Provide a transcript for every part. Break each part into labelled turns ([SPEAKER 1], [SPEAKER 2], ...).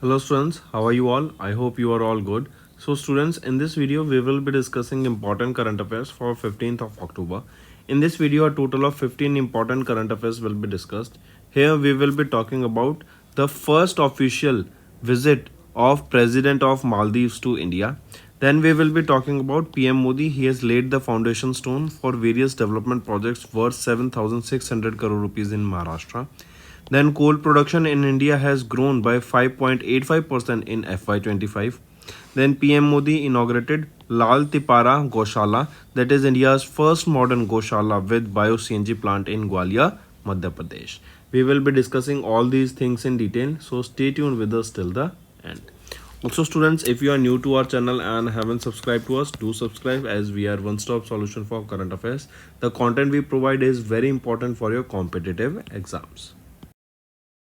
[SPEAKER 1] Hello students, how are you all? I hope you are all good. So students, in this video we will be discussing important current affairs for 15th of October. In this video a total of 15 important current affairs will be discussed. Here we will be talking about the first official visit of President of Maldives to India. Then we will be talking about PM Modi. He has laid the foundation stone for various development projects worth 7,600 crore rupees in Maharashtra. Then coal production in India has grown by 5.85% in FY25. Then PM Modi inaugurated Lal Tipara Goshala, that is India's first modern Goshala with bio-CNG plant in Gwalior, Madhya Pradesh. We will be discussing all these things in detail, so stay tuned with us till the end. Also students, if you are new to our channel and haven't subscribed to us, do subscribe as we are one-stop solution for current affairs. The content we provide is very important for your competitive exams.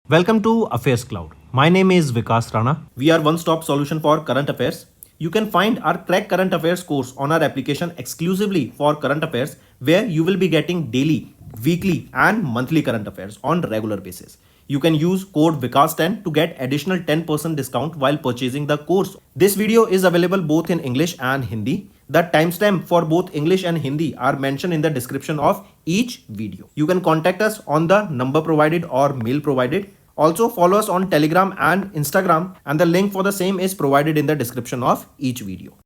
[SPEAKER 2] Welcome to Affairs Cloud. My name is Vikas Rana. We are one-stop solution for current affairs. You can find our Crack Current Affairs course on our application exclusively for current affairs, where you will be getting daily, weekly and monthly current affairs on regular basis. You can use code VIKAS10 to get additional 10% discount while purchasing the course. This video is available both in English and Hindi. The timestamp for both English and Hindi are mentioned in the description of each video. You can contact us on the number provided or mail provided. Also follow us on Telegram and Instagram, and the link for the same is provided in the description of each video.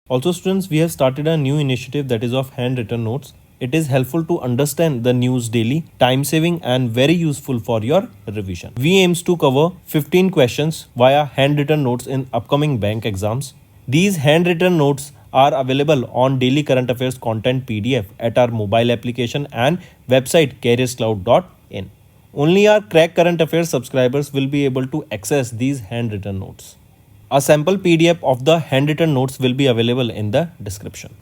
[SPEAKER 2] Also students, we have started a new initiative that is of handwritten notes. It is helpful to understand the news daily, time saving and very useful for your revision. We aims to cover 15 questions via handwritten notes in upcoming bank exams. These handwritten notes are available on daily current affairs content PDF at our mobile application and website careerscloud.in. Only our Crack Current Affairs subscribers will be able to access these handwritten notes. A sample PDF of the handwritten notes will be available in the description.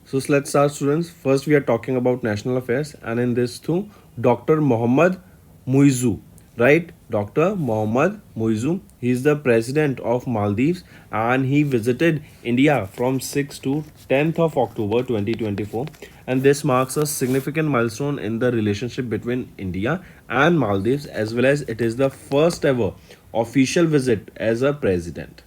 [SPEAKER 1] So let's start students. First we are talking about national affairs, and in this too Dr. Mohammad Muizu, right? Dr. Mohammad Muizu, he is the president of Maldives and he visited India from 6th to 10th of October 2024, and this marks a significant milestone in the relationship between India and Maldives, as well as it is the first ever official visit as a president.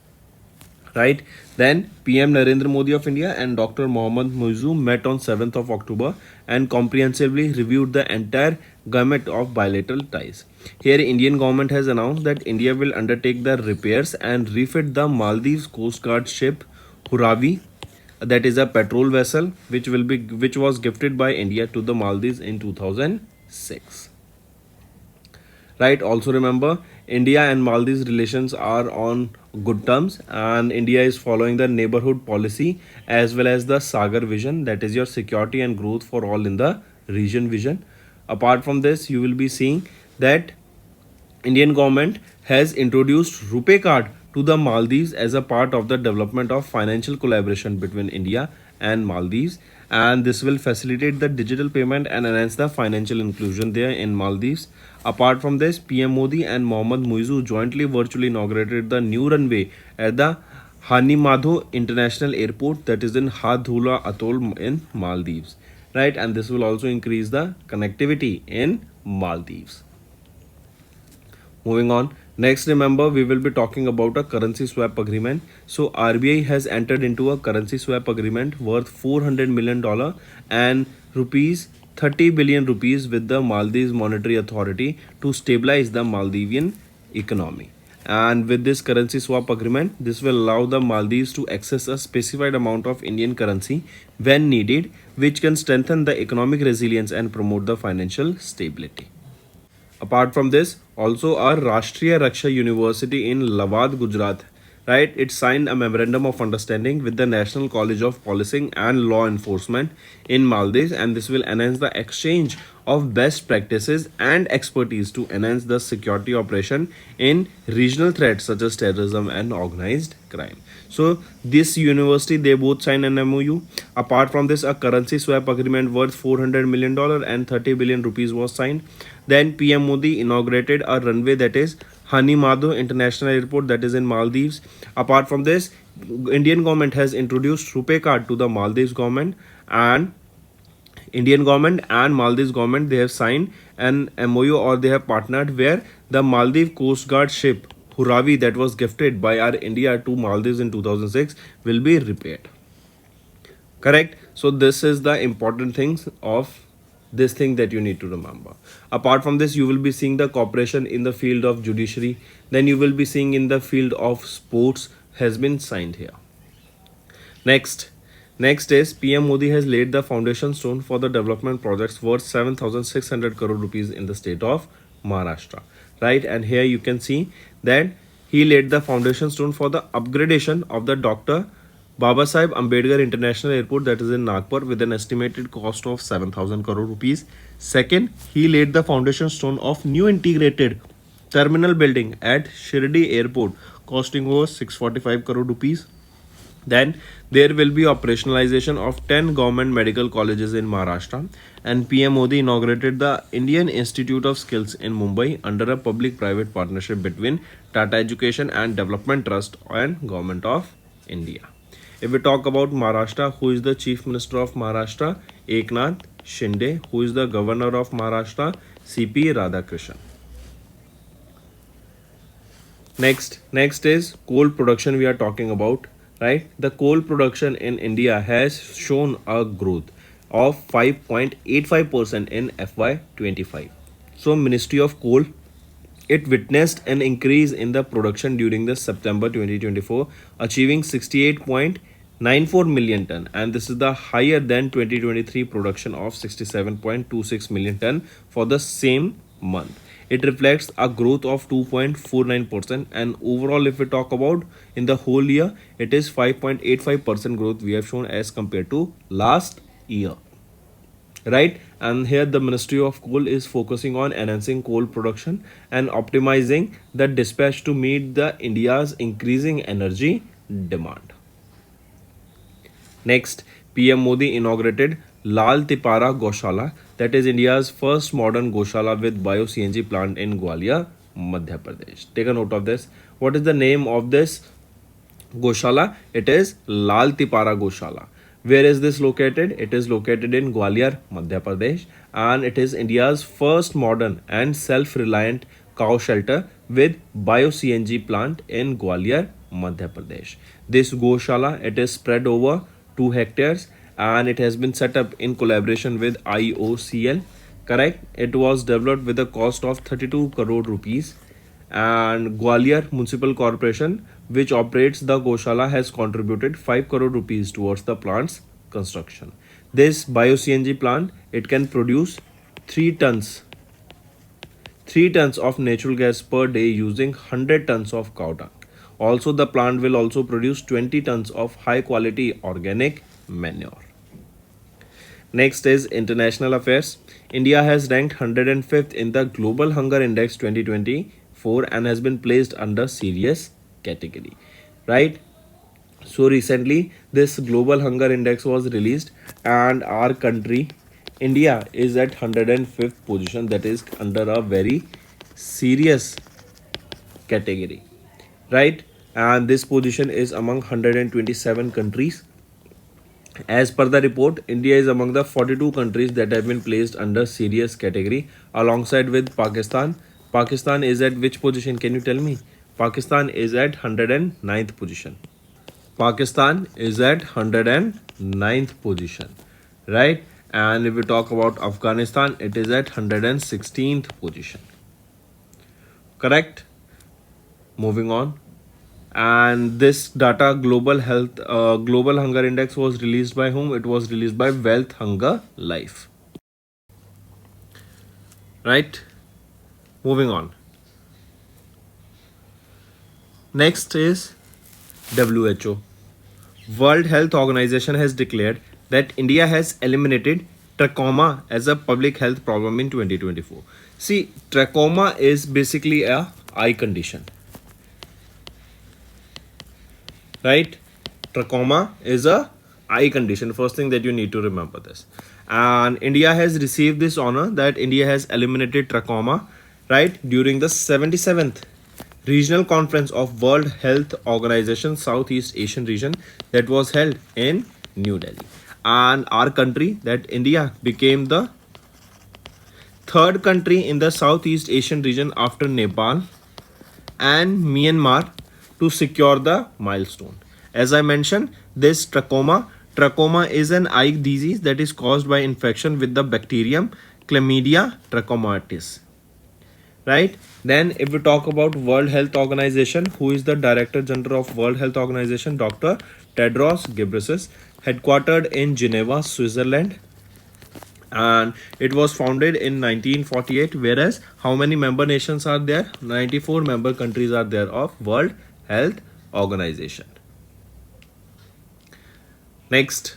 [SPEAKER 1] Right, then PM Narendra Modi of India and Dr. Mohammad Muizu met on 7th of October and comprehensively reviewed the entire gamut of bilateral ties. Here, Indian government has announced that India will undertake the repairs and refit the Maldives Coast Guard ship Huravi, that is a patrol vessel which was gifted by India to the Maldives in 2006. Right, also remember India and Maldives relations are on good terms, and India is following the neighborhood policy as well as the Sagar vision, that is your security and growth for all in the region vision. Apart from this, you will be seeing that Indian government has introduced RuPay card to the Maldives as a part of the development of financial collaboration between India and Maldives, and this will facilitate the digital payment and enhance the financial inclusion there in Maldives. Apart from this, PM Modi and Mohammad Muizu jointly virtually inaugurated the new runway at the Hanimadho International Airport, that is in Hadhula Atoll in Maldives, right? And this will also increase the connectivity in Maldives. Moving on. Next, remember, we will be talking about a currency swap agreement. So RBI has entered into a currency swap agreement worth $400 million and rupees 30 billion rupees with the Maldives Monetary Authority to stabilize the Maldivian economy. And with this currency swap agreement, this will allow the Maldives to access a specified amount of Indian currency when needed, which can strengthen the economic resilience and promote the financial stability. Apart from this, also our Rashtriya Raksha University in Lawad, Gujarat, right? It signed a memorandum of understanding with the National College of Policing and Law Enforcement in Maldives, and this will enhance the exchange of best practices and expertise to enhance the security operation in regional threats such as terrorism and organized crime. So this university, they both signed an MOU. Apart from this, a currency swap agreement worth $400 million and 30 billion rupees was signed. Then PM Modi inaugurated a runway, that is Hanimadho International Airport, that is in Maldives. Apart from this, Indian government has introduced Rupee card to the Maldives government, and Indian government and Maldives government, they have signed an MOU, or they have partnered, where the Maldives Coast Guard ship Huravi that was gifted by our India to Maldives in 2006 will be repaired. Correct. So this is the important things of this thing that you need to remember. Apart from this, you will be seeing the cooperation in the field of judiciary. Then you will be seeing in the field of sports has been signed here. Next is PM Modi has laid the foundation stone for the development projects worth 7,600 crore rupees in the state of Maharashtra. Right, and here you can see that he laid the foundation stone for the upgradation of the Dr. Babasaheb Ambedkar International Airport, that is in Nagpur, with an estimated cost of 7,000 crore rupees. Second, he laid the foundation stone of new integrated terminal building at Shirdi Airport, costing over 645 crore rupees. Then there will be operationalization of 10 government medical colleges in Maharashtra, and PM Modi inaugurated the Indian Institute of Skills in Mumbai under a public-private partnership between Tata Education and Development Trust and Government of India. If we talk about Maharashtra, who is the Chief Minister of Maharashtra? Eknath Shinde. Who is the Governor of Maharashtra? CP Radhakrishnan. Next is coal production we are talking about, right? The coal production in India has shown a growth of 5.85% in FY25. So Ministry of Coal, it witnessed an increase in the production during the September 2024, achieving 68.94 million ton, and this is the higher than 2023 production of 67.26 million ton for the same month. It reflects a growth of 2.49%, and overall if we talk about in the whole year, it is 5.85% growth we have shown as compared to last year. Right, and here the Ministry of Coal is focusing on enhancing coal production and optimizing the dispatch to meet the India's increasing energy demand. Next, PM Modi inaugurated Lal Tipara Goshala, that is India's first modern Goshala with bio-CNG plant in Gwalior, Madhya Pradesh. Take a note of this. What is the name of this Goshala? It is Lal Tipara Goshala. Where is this located? It is located in Gwalior, Madhya Pradesh, and it is India's first modern and self-reliant cow shelter with bio-CNG plant in Gwalior, Madhya Pradesh. This Goshala, it is spread over 2 hectares, and it has been set up in collaboration with IOCL. Correct? It was developed with a cost of 32 crore rupees, and Gwalior Municipal Corporation, which operates the Goshala, has contributed 5 crore rupees towards the plant's construction. This bio-CNG plant, it can produce 3 tons of natural gas per day using 100 tons of cow dung. Also, the plant will also produce 20 tons of high quality organic manure. Next is international affairs. India has ranked 105th in the Global Hunger Index 2024 and has been placed under serious category. Right? So recently this Global Hunger Index was released, and our country India is at 105th position, that is under a very serious category. Right, and this position is among 127 countries. As per the report, India is among the 42 countries that have been placed under serious category, alongside with Pakistan. Pakistan is at which position? Can you tell me? Pakistan is at 109th position. Pakistan is at 109th position, right? And if we talk about Afghanistan, it is at 116th position. Correct? Moving on. And this data, Global Hunger Index, was released by whom? It was released by Wealth Hunger Life. Right? Moving on. Next is WHO. World Health Organization has declared that India has eliminated trachoma as a public health problem in 2024. See, trachoma is basically a eye condition. Right? Trachoma is a eye condition. First thing that you need to remember this. And India has received this honor that India has eliminated trachoma, right, during the 77th regional conference of World Health Organization Southeast Asian region that was held in New Delhi. And our country, that India, became the third country in the Southeast Asian region after Nepal and Myanmar to secure the milestone. As I mentioned, this trachoma is an eye disease that is caused by infection with the bacterium Chlamydia trachomatis. Right? Then if we talk about World Health Organization, who is the Director General of World Health Organization? Dr. Tedros Ghebreyesus, headquartered in Geneva, Switzerland, and it was founded in 1948. Whereas how many member nations are there? 94 member countries are there of World Health Organization. Next,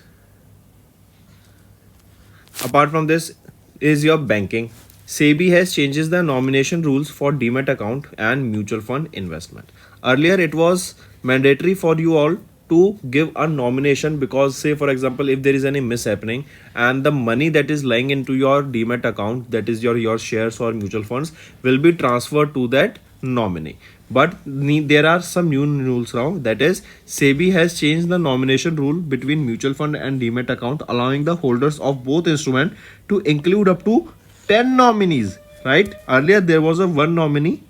[SPEAKER 1] apart from this is your banking. SEBI has changes the nomination rules for demat account and mutual fund investment. Earlier it was mandatory for you all to give a nomination, because say for example if there is any mishappening and the money that is lying into your demat account, that is your shares or mutual funds, will be transferred to that nominee. But there are some new rules now, that is SEBI has changed the nomination rule between mutual fund and demat account, allowing the holders of both instrument to include up to 10 nominees. Right, earlier there was a one nominee,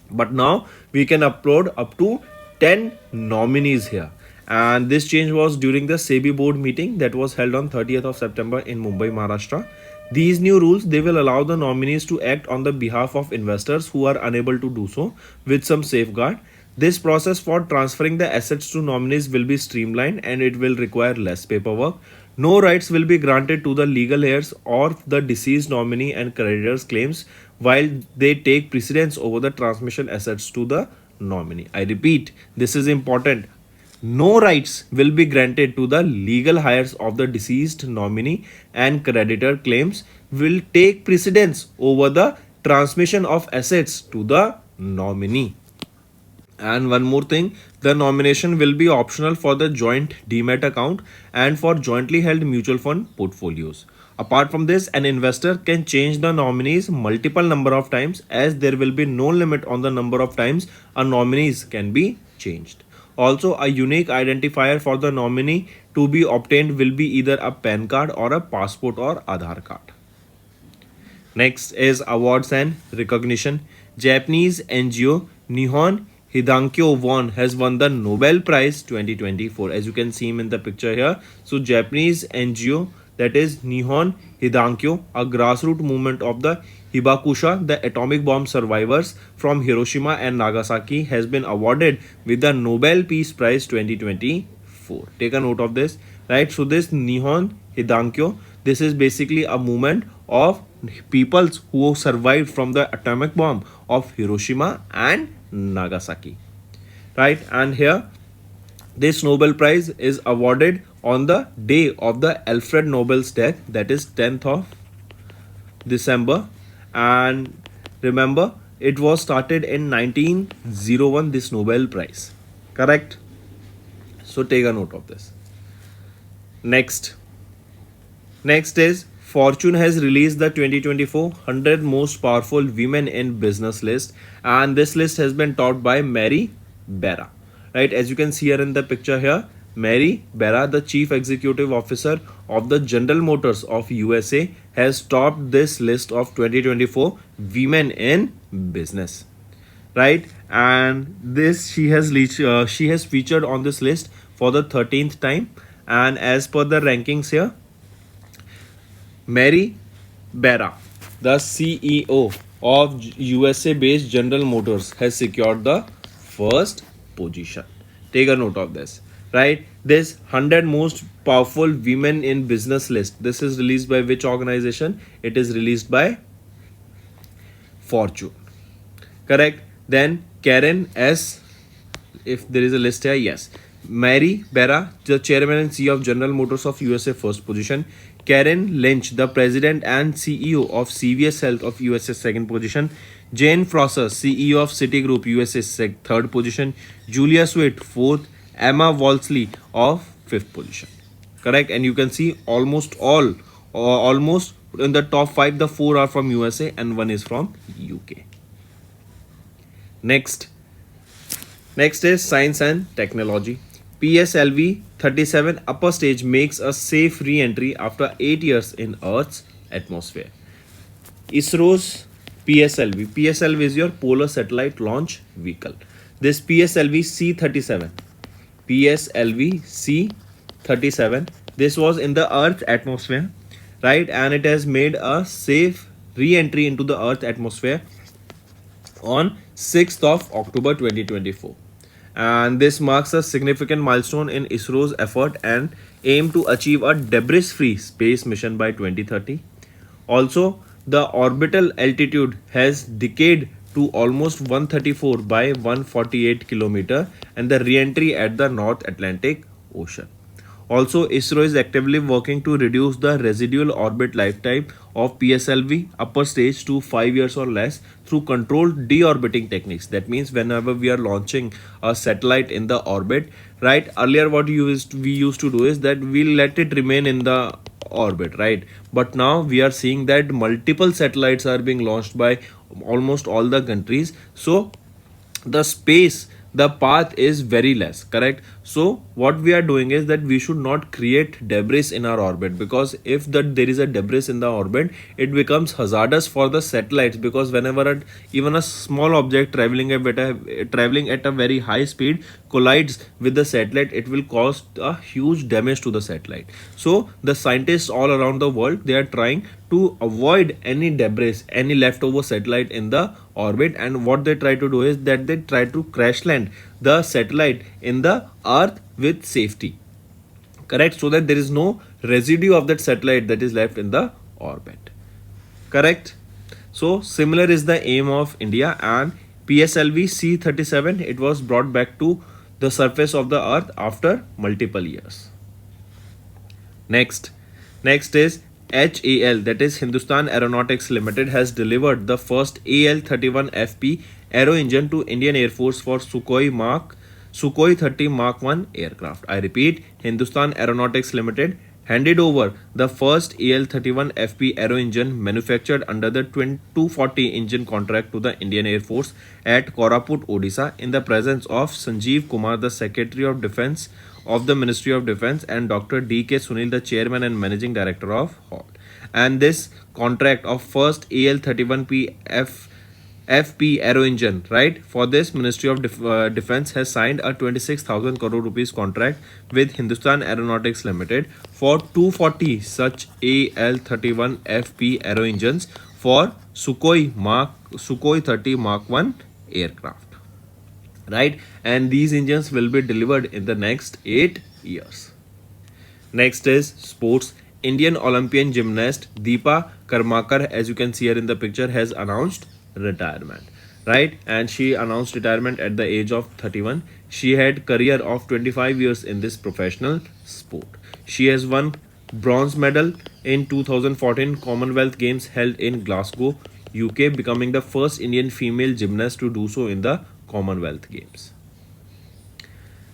[SPEAKER 1] but now we can upload up to 10 nominees here. And this change was during the SEBI board meeting that was held on 30th of September in Mumbai, Maharashtra. These new rules, they will allow the nominees to act on the behalf of investors who are unable to do so with some safeguard. This process for transferring the assets to nominees will be streamlined and it will require less paperwork. No rights will be granted to the legal heirs or the deceased nominee and creditors' claims while they take precedence over the transmission assets to the nominee. I repeat, this is important. No rights will be granted to the legal heirs of the deceased nominee, and creditor claims will take precedence over the transmission of assets to the nominee. And one more thing, the nomination will be optional for the joint demat account and for jointly held mutual fund portfolios. Apart from this, an investor can change the nominees multiple number of times, as there will be no limit on the number of times a nominees can be changed. Also, a unique identifier for the nominee to be obtained will be either a PAN card or a passport or Aadhaar card. Next is awards and recognition. Japanese NGO Nihon Hidankyo has won the Nobel Prize 2024. As you can see him in the picture here. So Japanese NGO, that is Nihon Hidankyo, a grassroots movement of the Hibakusha, the atomic bomb survivors from Hiroshima and Nagasaki, has been awarded with the Nobel Peace Prize 2024. Take a note of this, right? So this Nihon Hidankyo, this is basically a movement of peoples who survived from the atomic bomb of Hiroshima and Nagasaki, right? And here this Nobel Prize is awarded on the day of the Alfred Nobel's death, that is 10th of December. And remember, it was started in 1901, this Nobel Prize. Correct? So take a note of this. Next is Fortune has released the 2024 100 most powerful women in business list, and this list has been topped by Mary Barra. Right, as you can see here in the picture here, Mary Barra, the Chief Executive Officer of the General Motors of USA, has topped this list of 2024 women in business. Right, and this she has featured on this list for the 13th time, and as per the rankings here, Mary Barra, the CEO of USA-based General Motors, has secured the first position. Take a note of this, right? This 100 most powerful women in business list, this is released by which organization? It is released by Fortune. Correct? Then Karen S, if there is a list here, yes. Mary Barra, the chairman and CEO of General Motors of USA, first position. Karen Lynch, the president and CEO of CVS Health of USA, second position. Jane Prosser, CEO of Citigroup USA, third position. Julia Sweet, fourth. Emma Walsley of fifth position. Correct? And you can see almost in the top 5, the 4 are from USA and 1 is from UK. Next, Next is science and technology. PSLV 37 upper stage makes a safe re-entry after 8 years in Earth's atmosphere. ISRO's PSLV. PSLV is your Polar Satellite Launch Vehicle. This PSLV C-37. PSLV C-37. This was in the Earth's atmosphere, right? And it has made a safe re-entry into the Earth atmosphere on 6th of October 2024. And this marks a significant milestone in ISRO's effort and aim to achieve a debris-free space mission by 2030. Also, the orbital altitude has decayed to almost 134 by 148 kilometer and the re-entry at the North Atlantic Ocean. Also, ISRO is actively working to reduce the residual orbit lifetime of PSLV upper stage to 5 years or less through controlled deorbiting techniques. That means whenever we are launching a satellite in the orbit, right? Earlier, what we used to do is that we let it remain in the orbit, right? But now we are seeing that multiple satellites are being launched by almost all the countries. So the space, the path is very less, correct? So what we are doing is that we should not create debris in our orbit, because if there is a debris in the orbit, it becomes hazardous for the satellites, because whenever even a small object traveling at a very high speed collides with the satellite, it will cause a huge damage to the satellite. So the scientists all around the world, they are trying to avoid any debris, any leftover satellite in the orbit, and what they try to do is that they try to crash land the satellite in the earth with safety, correct? So that there is no residue of that satellite that is left in the orbit, correct? So similar is the aim of India, and PSLV C-37, it was brought back to the surface of the earth after multiple years. Next is HAL, that is Hindustan Aeronautics Limited, has delivered the first AL-31FP aero engine to Indian Air Force for Sukhoi 30 Mark 1 aircraft. I repeat, Hindustan Aeronautics Limited handed over the first AL-31FP aero engine manufactured under the 240 engine contract to the Indian Air Force at Koraput, Odisha, in the presence of Sanjeev Kumar, the Secretary of Defence of the Ministry of Defence, and Dr. D.K. Sunil, the Chairman and Managing Director of HAL. And this contract of first AL-31P FP aero engine, right? For this, Ministry of Defence has signed a 26,000 crore rupees contract with Hindustan Aeronautics Limited for 240 such AL-31 FP aero engines for Sukhoi 30 Mark 1 aircraft, right? And these engines will be delivered in the next 8 years. Next is sports. Indian Olympian gymnast Deepa Karmakar, as you can see here in the picture, has announced retirement, right? And she announced retirement at the age of 31. She had career of 25 years in this professional sport. She has won bronze medal in 2014 Commonwealth Games held in Glasgow, UK, becoming the first Indian female gymnast to do so in the Commonwealth Games.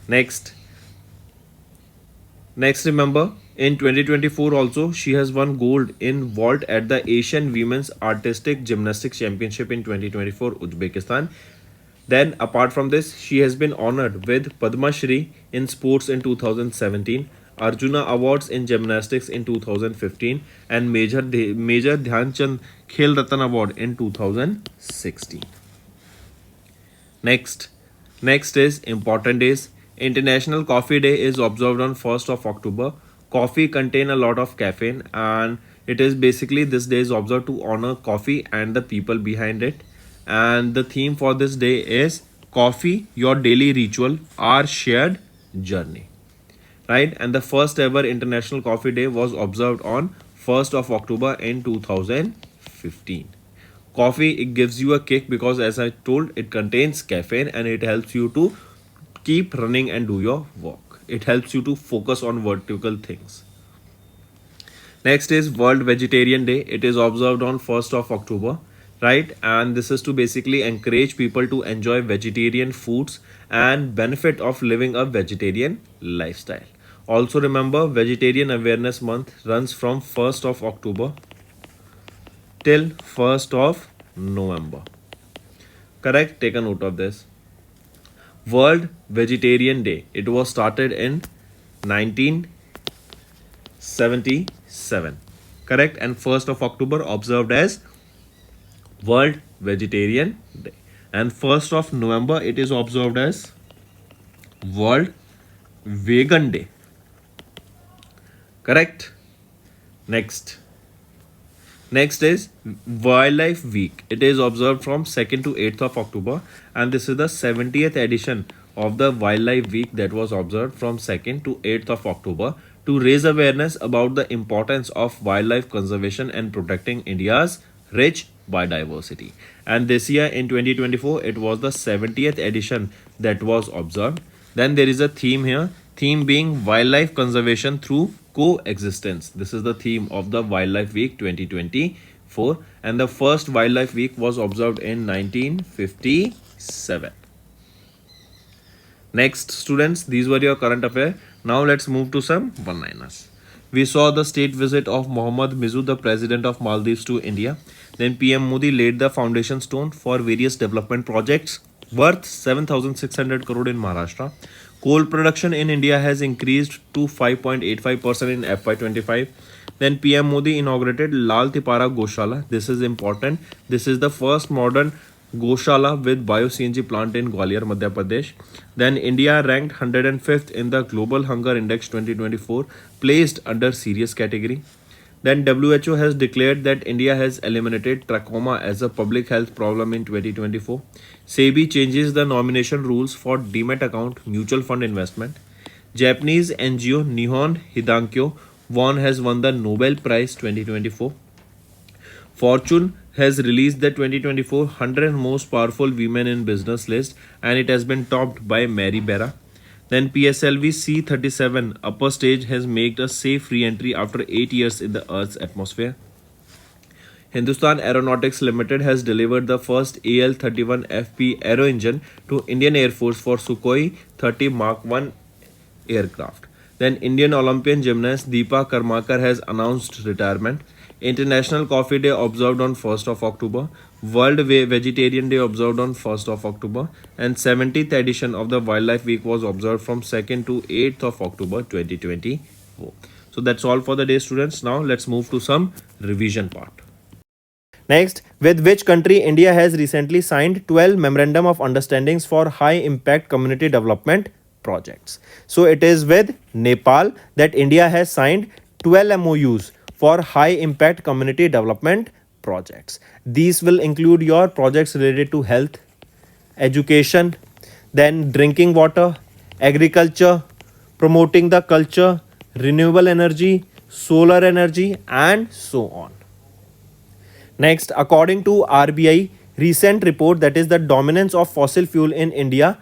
[SPEAKER 1] Next, remember, in 2024 also, she has won gold in vault at the Asian Women's Artistic Gymnastics Championship in 2024 Uzbekistan. Then apart from this, she has been honored with Padma Shri in sports in 2017, Arjuna Awards in gymnastics in 2015, and Major Dhyan Chand Khel Ratan Award in 2016. Next is important days. International Coffee Day is observed on 1st of October. Coffee contain a lot of caffeine, and it is basically, this day is observed to honor coffee and the people behind it. And the theme for this day is Coffee, Your Daily Ritual, Our Shared Journey, right? And the first ever International Coffee Day was observed on 1st of October in 2015. Coffee, it gives you a kick because, as I told, it contains caffeine and it helps you to keep running and do your work. It helps you to focus on vertical things. Next is World Vegetarian Day. It is observed on 1st of October, right? And this is to basically encourage people to enjoy vegetarian foods and benefit of living a vegetarian lifestyle. Also remember, Vegetarian Awareness Month runs from 1st of October till 1st of November. Correct? Take a note of this. World Vegetarian Day. It was started in 1977. Correct? And 1st of October observed as World Vegetarian Day. And 1st of November it is observed as World Vegan Day. Correct? Next. Next is Wildlife Week. It is observed from 2nd to 8th of October, and this is the 70th edition of the Wildlife Week that was observed from 2nd to 8th of October to raise awareness about the importance of wildlife conservation and protecting India's rich biodiversity. And this year in 2024, it was the 70th edition that was observed. Then there is a theme here, theme being wildlife conservation through coexistence. This is the theme of the Wildlife Week 2024, and the first Wildlife Week was observed in 1957. Next, students, these were your current affairs. Now let's move to some one-liners. We saw the state visit of Mohammad Mizu, the president of Maldives, to India. Then PM Modi laid the foundation stone for various development projects worth 7,600 crore in Maharashtra. Coal production in India has increased to 5.85% in FY25. Then PM Modi inaugurated Lal Tipara Goshala. This is important. This is the first modern Goshala with bio-CNG plant in Gwalior, Madhya Pradesh. Then India ranked 105th in the Global Hunger Index 2024, placed under serious category. Then WHO has declared that India has eliminated trachoma as a public health problem in 2024. SEBI changes the nomination rules for Demat account mutual fund investment. Japanese NGO Nihon Hidankyo has won the Nobel Prize 2024. Fortune has released the 2024 100 most powerful women in business list, and it has been topped by Mary Berra. Then PSLV C-37 upper stage has made a safe re-entry after 8 years in the Earth's atmosphere. Hindustan Aeronautics Limited has delivered the first AL-31FP aero engine to Indian Air Force for Sukhoi 30 Mark 1 aircraft. Then Indian Olympian gymnast Deepa Karmakar has announced retirement. International Coffee Day observed on 1st of October. World Vegetarian Day observed on 1st of October. And 70th edition of the Wildlife Week was observed from 2nd to 8th of October 2024. So that's all for the day, students. Now let's move to some revision part.
[SPEAKER 2] Next, with which country India has recently signed 12 Memorandum of Understandings for High Impact Community Development Projects. So it is with Nepal that India has signed 12 MOUs for high impact community development projects. These will include your projects related to health, education, then drinking water, agriculture, promoting the culture, renewable energy, solar energy, and so on. Next, according to RBI recent report, that is the dominance of fossil fuel in India,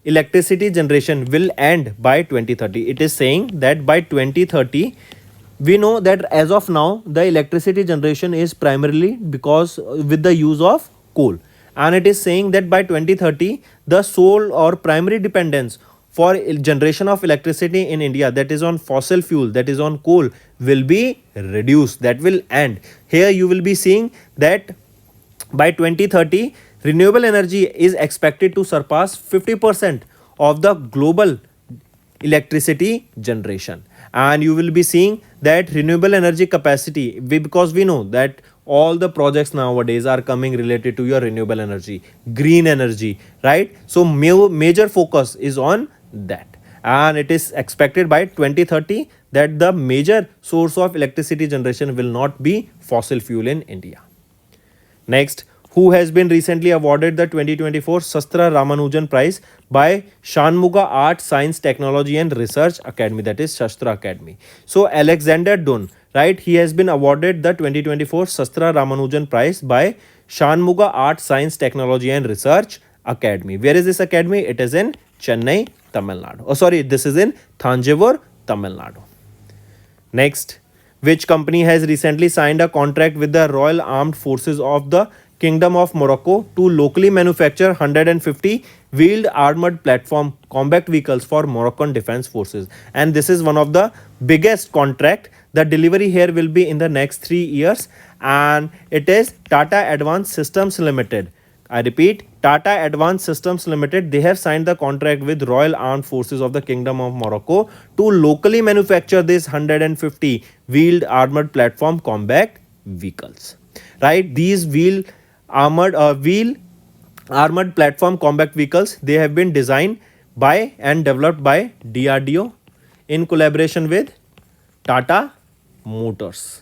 [SPEAKER 2] electricity generation will end by 2030. It is saying that by 2030, we know that as of now, the electricity generation is primarily because with the use of coal. And it is saying that by 2030, the sole or primary dependence for generation of electricity in India, that is on fossil fuel, that is on coal, will be reduced. That will end. Here you will be seeing that by 2030, renewable energy is expected to surpass 50% of the global electricity generation. And you will be seeing that renewable energy capacity, because we know that all the projects nowadays are coming related to your renewable energy, green energy, right? So major focus is on that, and it is expected by 2030 that the major source of electricity generation will not be fossil fuel in India. Next, who has been recently awarded the 2024 Sastra Ramanujan Prize by Shanmuga Art, Science, Technology and Research Academy, that is Shastra Academy. So Alexander Dunn, right, he has been awarded the 2024 Sastra Ramanujan Prize by Shanmuga Art, Science, Technology and Research Academy. Where is this academy? It is in Chennai, Tamil Nadu. Oh, sorry, this is in Thanjavur, Tamil Nadu. Next, which company has recently signed a contract with the Royal Armed Forces of the Kingdom of Morocco to locally manufacture 150 wheeled armored platform combat vehicles for Moroccan Defense Forces. And this is one of the biggest contract. The delivery here will be in the next 3 years, and it is Tata Advanced Systems Limited. I repeat, Tata Advanced Systems Limited, they have signed the contract with Royal Armed Forces of the Kingdom of Morocco to locally manufacture this 150 wheeled armored platform combat vehicles. Right, these wheel armored platform combat vehicles, they have been designed by and developed by DRDO in collaboration with Tata Motors.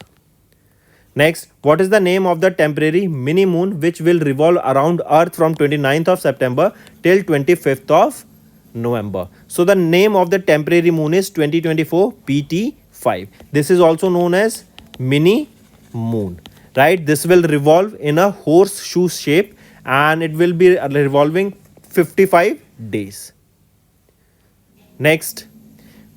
[SPEAKER 2] Next, what is the name of the temporary mini moon which will revolve around Earth from 29th of September till 25th of November? So the name of the temporary moon is 2024 PT5. This is also known as mini moon, right? This will revolve in a horseshoe shape and it will be revolving 55 days. Next,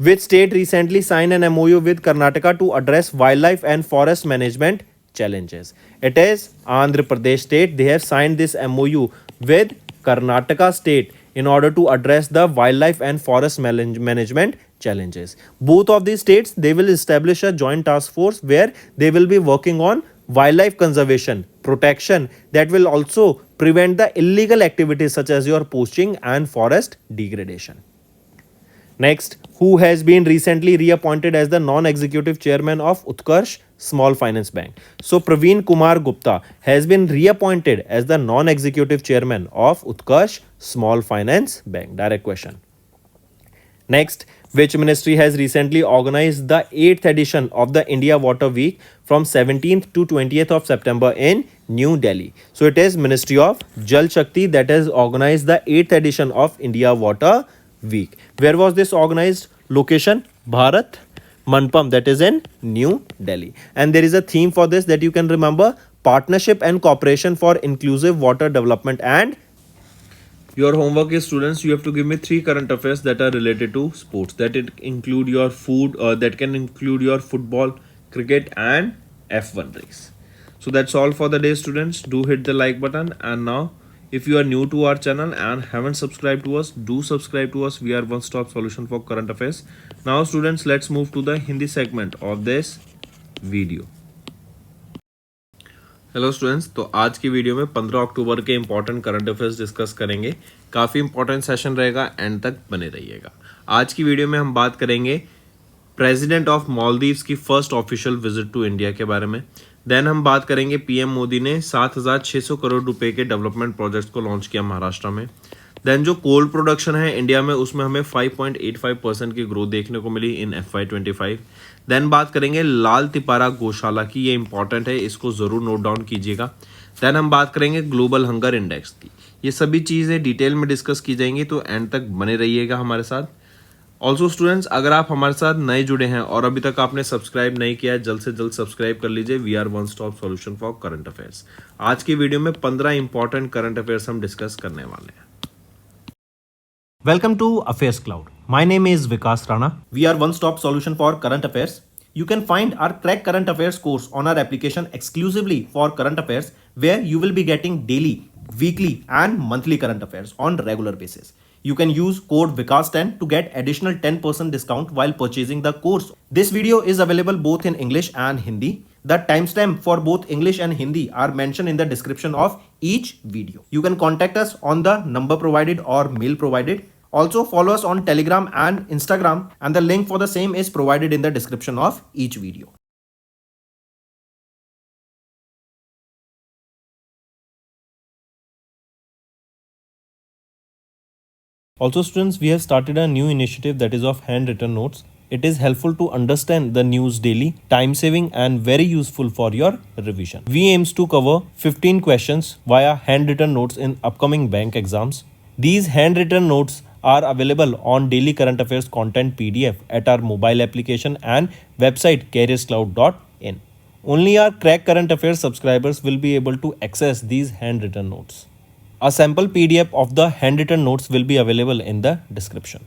[SPEAKER 2] which state recently signed an MOU with Karnataka to address wildlife and forest management challenges? It is Andhra Pradesh state. They have signed this MOU with Karnataka state in order to address the wildlife and forest management challenges. Both of these states, they will establish a joint task force where they will be working on wildlife conservation, protection, that will also prevent the illegal activities such as your poaching and forest degradation. Next, who has been recently reappointed as the non-executive chairman of Utkarsh Small Finance Bank? So Praveen Kumar Gupta has been reappointed as the non-executive chairman of Utkarsh Small Finance Bank. Direct question. Next, which ministry has recently organized the 8th edition of the India Water Week from 17th to 20th of September in New Delhi? So it is Ministry of Jal Shakti that has organized the 8th edition of India Water Week. Where was this organized? Location, Bharat Mandapam, that is in New Delhi. And there is a theme for this that you can remember: partnership and cooperation for inclusive water development. And
[SPEAKER 1] your homework is, students, you have to give me 3 current affairs that are related to sports, that it include your food, that can include your football, cricket and F1 race. So that's all for the day, students. Do hit the like button, and now if you are new to our channel and haven't subscribed to us, do subscribe to us. We are one stop solution for current affairs. Now students, let's move to the Hindi segment of this video. Hello students, तो आज की video में 15 अक्टूबर के important current affairs discuss करेंगे. काफ़ी important session रहेगा, and तक बने रहिएगा. आज की वीडियो में हम बात करेंगे प्रेसिडेंट ऑफ मालदीव्स की first official visit to India के बारे में. देन हम बात करेंगे पीएम मोदी ने 7,600 करोड़ रुपए के डेवलपमेंट प्रोजेक्ट्स को लॉन्च किया महाराष्ट्र में. देन जो कोल प्रोडक्शन है इंडिया में, उसमें हमें 5.85% की ग्रोथ देखने को मिली इन FY25. देन बात करेंगे लाल तिपारा गौशाला की, ये इंपॉर्टेंट है, इसको ज़रूर नोट डाउन कीजिएगा. देन हम बात करेंगे ग्लोबल हंगर इंडेक्स की. ये सभी चीज़ें डिटेल में डिस्कस की जाएंगी, तो एंड तक बने रहिएगा हमारे साथ. ऑल्सो स्टूडेंट्स, अगर आप हमारे साथ नए जुड़े हैं और अभी तक आपने सब्सक्राइब नहीं किया है, जल्द से जल्द सब्सक्राइब कर लीजिए. We are one stop solution for current affairs. आज की वीडियो में 15 इंपॉर्टेंट करंट अफेयर्स हम डिस्कस करने वाले हैं.
[SPEAKER 2] Welcome to Affairs Cloud. My name is Vikas Rana. We are one-stop solution for current affairs. You can find our Crack Current Affairs course on our application exclusively for current affairs, where you will be getting daily, weekly and monthly current affairs on regular basis. You can use code VIKAS10 to get additional 10% discount while purchasing the course. This video is available both in English and Hindi. The timestamp for both English and Hindi are mentioned in the description of each video. You can contact us on the number provided or mail provided. Also follow us on Telegram and Instagram, and the link for the same is provided in the description of each video. Also students, we have started a new initiative that is of handwritten notes. It is helpful to understand the news daily, time saving and very useful for your revision. We aims to cover 15 questions via handwritten notes in upcoming bank exams. These handwritten notes are available on daily current affairs content PDF at our mobile application and website careerscloud.in. Only our Crack Current Affairs subscribers will be able to access these handwritten notes. A sample PDF of the handwritten notes will be available in the description.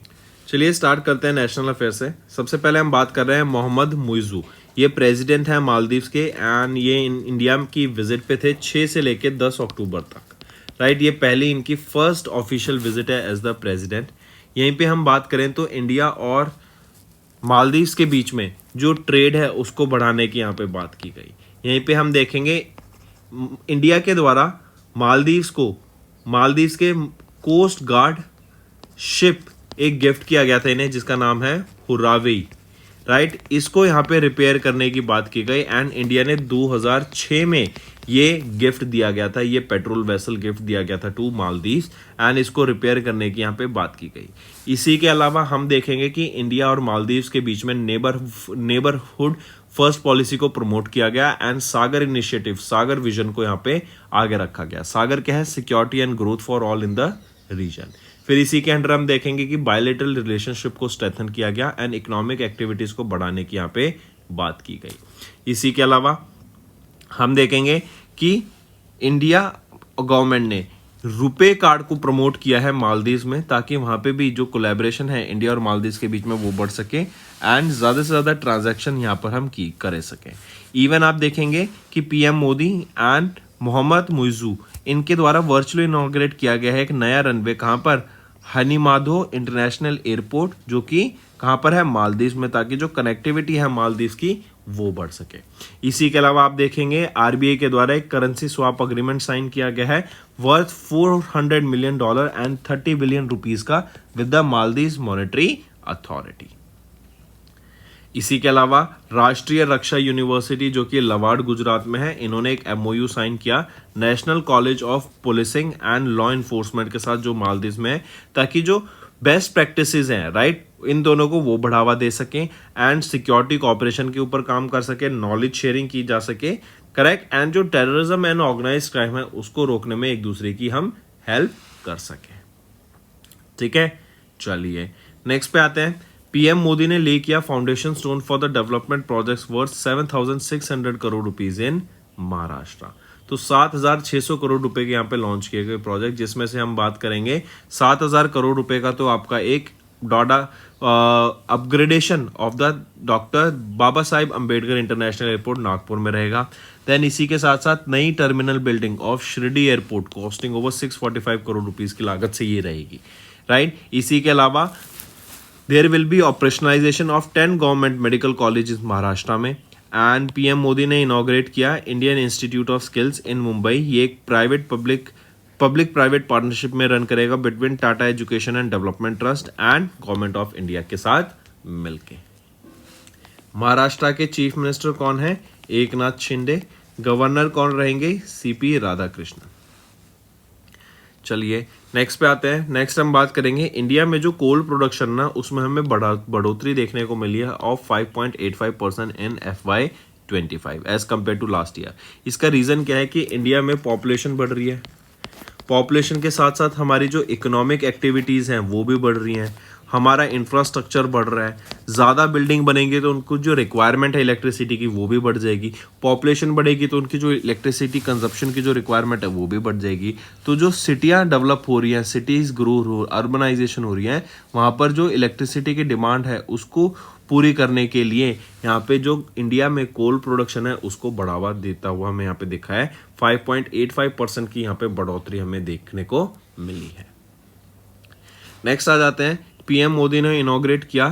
[SPEAKER 1] चलिए start करते हैं national affair से. सबसे पहले हम बात कर रहे हैं मोहम्मद मुइज़ू. ये प्रेसिडेंट हैं मालदीव्स के, एंड ये इंडिया की विजिट पे थे 6 से लेके 10 अक्टूबर तक. राइट, ये पहली इनकी फर्स्ट ऑफिशियल विजिट है एज द प्रेसिडेंट. यहीं पे हम बात करें तो इंडिया और मालदीव्स के बीच में जो ट्रेड है उसको बढ़ाने की यहाँ पे बात की गई. यहीं पे हम देखेंगे इंडिया के द्वारा मालदीव्स को मालदीव के कोस्ट गार्ड शिप एक गिफ्ट किया गया था इन्हें, जिसका नाम है हुरावी, राइट। इसको यहाँ पे रिपेयर करने की बात की गई एंड इंडिया ने 2006 में ये गिफ्ट दिया गया था, ये पेट्रोल वेसल गिफ्ट दिया गया था टू मालदीव एंड इसको रिपेयर करने की यहाँ पे बात की गई। इसी के अलावा हम देखेंगे कि इंडिया और मालदीव के बीच में नेबरहुड फर्स्ट पॉलिसी को प्रमोट किया गया and SAGAR initiative, SAGAR vision को यहाँ पे आगे रखा गया। सागर क्या है? Security and growth for all in the region. फिर इसी के अंडर हम देखेंगे कि बायलैटरल रिलेशनशिप को स्ट्रेंथन किया गया एंड इकोनॉमिक एक्टिविटीज को बढ़ाने की यहाँ पे बात की गई। इसी के अलावा हम देखेंगे कि इंडिया गवर्नमेंट ने रुपे कार्ड को प्रमोट किया है मालदीव में, ताकि वहां पे भी जो कोलैबोरेशन है इंडिया और मालदीव के बीच में वो बढ़ सके एंड ज़्यादा से ज़्यादा ट्रांजैक्शन यहाँ पर हम कर सकें। इवन आप देखेंगे कि पीएम मोदी एंड मोहम्मद मुइजू इनके द्वारा वर्चुअली इनॉग्रेट किया गया है एक नया रनवे, कहाँ पर? हनीमाधो इंटरनेशनल एयरपोर्ट, जो कि कहाँ पर है? मालदीव में, ताकि जो कनेक्टिविटी है मालदीव की वो बढ़ सके। इसी के अलावा आप देखेंगे आरबीआई के द्वारा एक करेंसी स्वैप अग्रीमेंट साइन किया गया है worth $400 million and 30 billion rupees का with the Maldives monetary authority. इसी के अलावा राष्ट्रीय रक्षा यूनिवर्सिटी, जो कि लवाड़ गुजरात में है, इन्होंने एक एमओयू साइन किया national college of policing and law enforcement के साथ, जो मालदीव में है, ताकि जो बेस्ट प्रैक्टिसेस हैं, राइट, इन दोनों को वो बढ़ावा दे सकें एंड सिक्योरिटी कॉपरेशन के ऊपर काम कर सके, नॉलेज शेयरिंग की जा सके, करेक्ट, एंड जो टेररिज्म एंड ऑर्गेनाइज क्राइम है उसको रोकने में एक दूसरे की हम हेल्प कर सके। ठीक है, चलिए नेक्स्ट पे आते हैं। पीएम मोदी ने ले किया foundation stone for the development projects worth 7,600 crore rupees in Maharashtra. तो 7,600 करोड़ रुपए के यहाँ पे लॉन्च किए गए प्रोजेक्ट, जिसमें से हम बात करेंगे 7,000 करोड़ रुपए का तो आपका एक डॉडा upgradation of the doctor Baba Sahib Ambedkar international airport Nagpur में रहेगा। देन इसी के साथ साथ नई terminal building of Shirdi airport costing over 645 crore rupees की लागत से ये रहेगी, राइट। इसी के अलावा there will be operationalization of 10 government medical colleges Maharashtra में एंड पीएम मोदी ने इनॉग्रेट किया Indian Institute of Skills in Mumbai. ये एक पब्लिक प्राइवेट पार्टनरशिप में रन करेगा between Tata education and development trust and government of India के साथ मिलके। महाराष्ट्र के चीफ मिनिस्टर कौन है? एकनाथ शिंदे। गवर्नर कौन रहेंगे? सीपी राधाकृष्णन। चलिए नेक्स्ट पे आते हैं। नेक्स्ट हम बात करेंगे इंडिया में जो कोल प्रोडक्शन ना, उसमें हमें बढ़ोतरी देखने को मिली है of 5.85% in FY25 as compared to last year. इसका रीज़न क्या है कि इंडिया में पॉपुलेशन बढ़ रही है, पॉपुलेशन के साथ साथ हमारी जो इकोनॉमिक एक्टिविटीज़ हैं वो भी बढ़ रही हैं, हमारा इंफ्रास्ट्रक्चर बढ़ रहा है, ज़्यादा बिल्डिंग बनेंगे तो उनको जो रिक्वायरमेंट है इलेक्ट्रिसिटी की वो भी बढ़ जाएगी, पॉपुलेशन बढ़ेगी तो उनकी जो इलेक्ट्रिसिटी कंजप्शन की जो रिक्वायरमेंट है वो भी बढ़ जाएगी। तो जो सिटियाँ डेवलप हो रही हैं, सिटीज़ ग्रो हो, अर्बनाइजेशन हो रही है, वहाँ पर जो इलेक्ट्रिसिटी की डिमांड है उसको पूरी करने के लिए यहाँ पे जो इंडिया में कोल प्रोडक्शन है उसको बढ़ावा देता हुआ हमें यहाँ पे दिखा है 5.85% की यहाँ पे बढ़ोतरी हमें देखने को मिली है। नेक्स्ट आ जाते हैं। पीएम मोदी ने इनॉग्रेट किया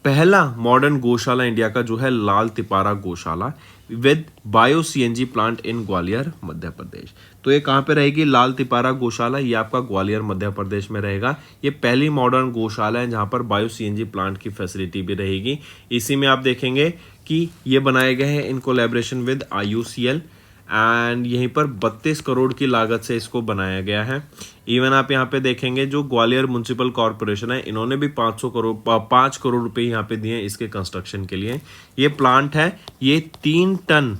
[SPEAKER 1] पहला मॉडर्न गौशाला इंडिया का, जो है Lal Tipara Gaushala with bio CNG plant in Gwalior Madhya Pradesh. तो ये कहाँ पे रहेगी? लाल तिपारा गौशाला, ये आपका ग्वालियर मध्य प्रदेश में रहेगा। ये पहली मॉडर्न गौशाला है जहाँ पर बायो सीएनजी प्लांट की फैसिलिटी भी रहेगी। इसी में आप देखेंगे कि ये बनाए गए हैं इन कोलैबोरेशन विद IUCL एंड यहीं पर 32 करोड़ की लागत से इसको बनाया गया है। इवन आप यहाँ पे देखेंगे जो ग्वालियर म्युनिसिपल कॉरपोरेशन है, इन्होंने भी 5 करोड़ रुपए यहाँ पे दिए इसके कंस्ट्रक्शन के लिए। ये प्लांट है, ये 3 ton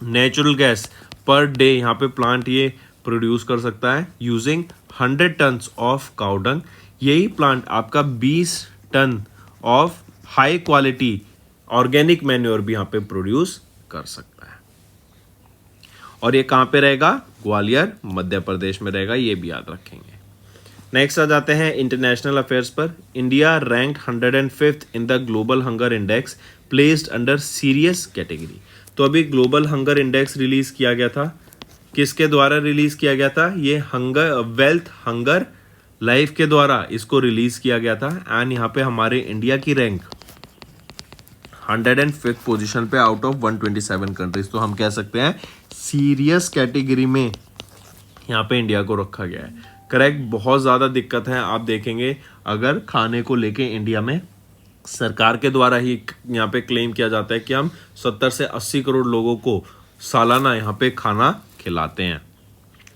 [SPEAKER 1] natural gas per day यहाँ पे प्लांट ये प्रोड्यूस कर सकता है यूजिंग 100 टन्स ऑफ काउडंग। यही प्लांट आपका 20 ton of high quality organic manure भी यहाँ पे प्रोड्यूस कर सकता है। और ये कहाँ पे रहेगा? ग्वालियर मध्य प्रदेश में रहेगा, ये भी याद रखेंगे। नेक्स्ट आ जाते हैं इंटरनेशनल अफेयर्स पर। India ranked 105th in the global Hunger index placed under serious category. तो अभी ग्लोबल हंगर इंडेक्स रिलीज किया गया था, किसके द्वारा रिलीज किया गया था? ये वेल्थ हंगर लाइफ के द्वारा इसको रिलीज किया गया था एंड यहाँ पे हमारे इंडिया की रैंक 105th पोजीशन पे आउट ऑफ 127 कंट्रीज। तो हम कह सकते हैं सीरियस कैटेगरी में यहाँ पे इंडिया को रखा गया है। करेक्ट, बहुत ज़्यादा दिक्कत है। आप देखेंगे अगर खाने को लेके इंडिया में सरकार के द्वारा ही यहाँ पे क्लेम किया जाता है कि हम 70 से 80 करोड़ लोगों को सालाना यहाँ पे खाना खिलाते हैं,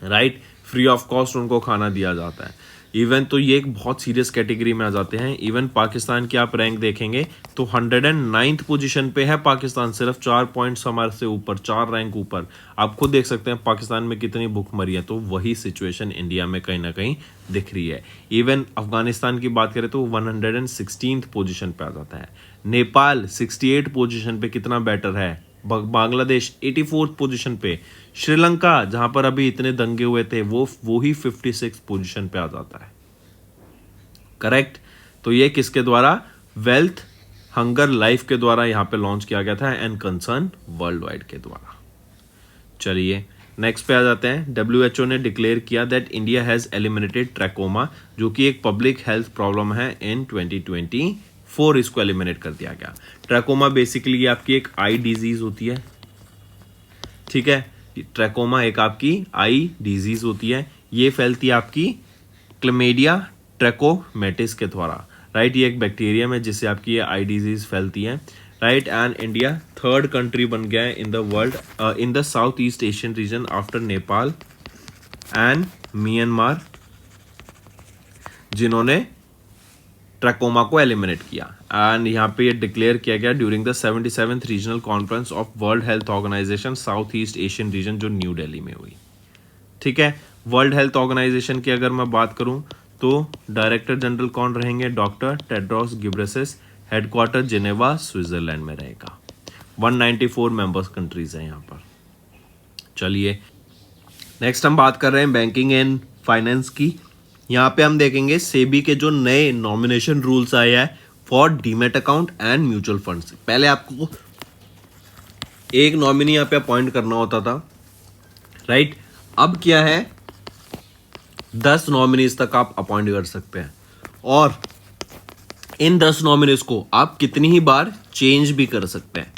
[SPEAKER 1] राइट, फ्री ऑफ कॉस्ट उनको खाना दिया जाता है। इवन तो ये एक बहुत सीरियस कैटेगरी में आ जाते हैं। इवन पाकिस्तान की आप रैंक देखेंगे तो 109th पोजीशन पे है पाकिस्तान, सिर्फ 4 पॉइंट्स हमारे से ऊपर, 4 रैंक ऊपर। आप खुद देख सकते हैं पाकिस्तान में कितनी भूखमरी है। तो वही सिचुएशन इंडिया में कहीं ना कहीं दिख रही है। इवन अफगानिस्तान की बात करें तो 116th पोजीशन पे आ जाता है। नेपाल 68 पोजीशन पे कितना बेटर है। बांग्लादेश 84th पोजीशन पे। श्रीलंका जहां पर अभी इतने दंगे हुए थे वो ही 56 पोजीशन पे आ जाता है। करेक्ट। तो ये किसके द्वारा, वेल्थ हंगर लाइफ के द्वारा यहाँ पे लॉन्च किया गया था एंड कंसर्न वर्ल्ड वाइड के द्वारा। चलिए नेक्स्ट पे आ जाते हैं। WHO ने डिक्लेयर किया that India has eliminated trachoma, जो कि एक पब्लिक हेल्थ प्रॉब्लम है, इन 2024 इसको एलिमिनेट कर दिया गया। ट्रैकोमा बेसिकली आपकी एक आई डिजीज होती है, ठीक है। ट्रैकोमा एक आपकी आई डिजीज होती है। ये फैलती है आपकी क्लेमेडिया ट्रैकोमेटिस के द्वारा, राइट। ये एक बैक्टीरियम है जिससे आपकी ये आई डिजीज फैलती है, right. And India 3rd country बन गया है in the world, in the south east Asian region after Nepal and Myanmar, जिन्होंने ट्रैकोमा को एलिमिनेट किया। एंड यहाँ पे ये डिक्लेयर किया गया during the 77th regional conference of World Health Organization south east Asian region, जो न्यू दिल्ली में हुई, ठीक है। वर्ल्ड हेल्थ ऑर्गेनाइजेशन की अगर मैं बात करूं तो डायरेक्टर जनरल कौन रहेंगे, doctor Tedros Ghebreyesus. Headquarter Geneva Switzerland में रहेगा। 194 मेंबर्स कंट्रीज हैं यहाँ पर। चलिए नेक्स्ट हम बात कर रहे हैं बैंकिंग एंड फाइनेंस की। यहाँ पे हम देखेंगे सेबी के जो नए नॉमिनेशन रूल्स आए हैं for demat account and mutual funds. पहले आपको एक नॉमिनी यहाँ पे अपॉइंट करना होता था, राइट। अब क्या है, 10 नॉमिनीज तक आप अपॉइंट कर सकते हैं और इन 10 नॉमिनीज को आप कितनी ही बार चेंज भी कर सकते हैं,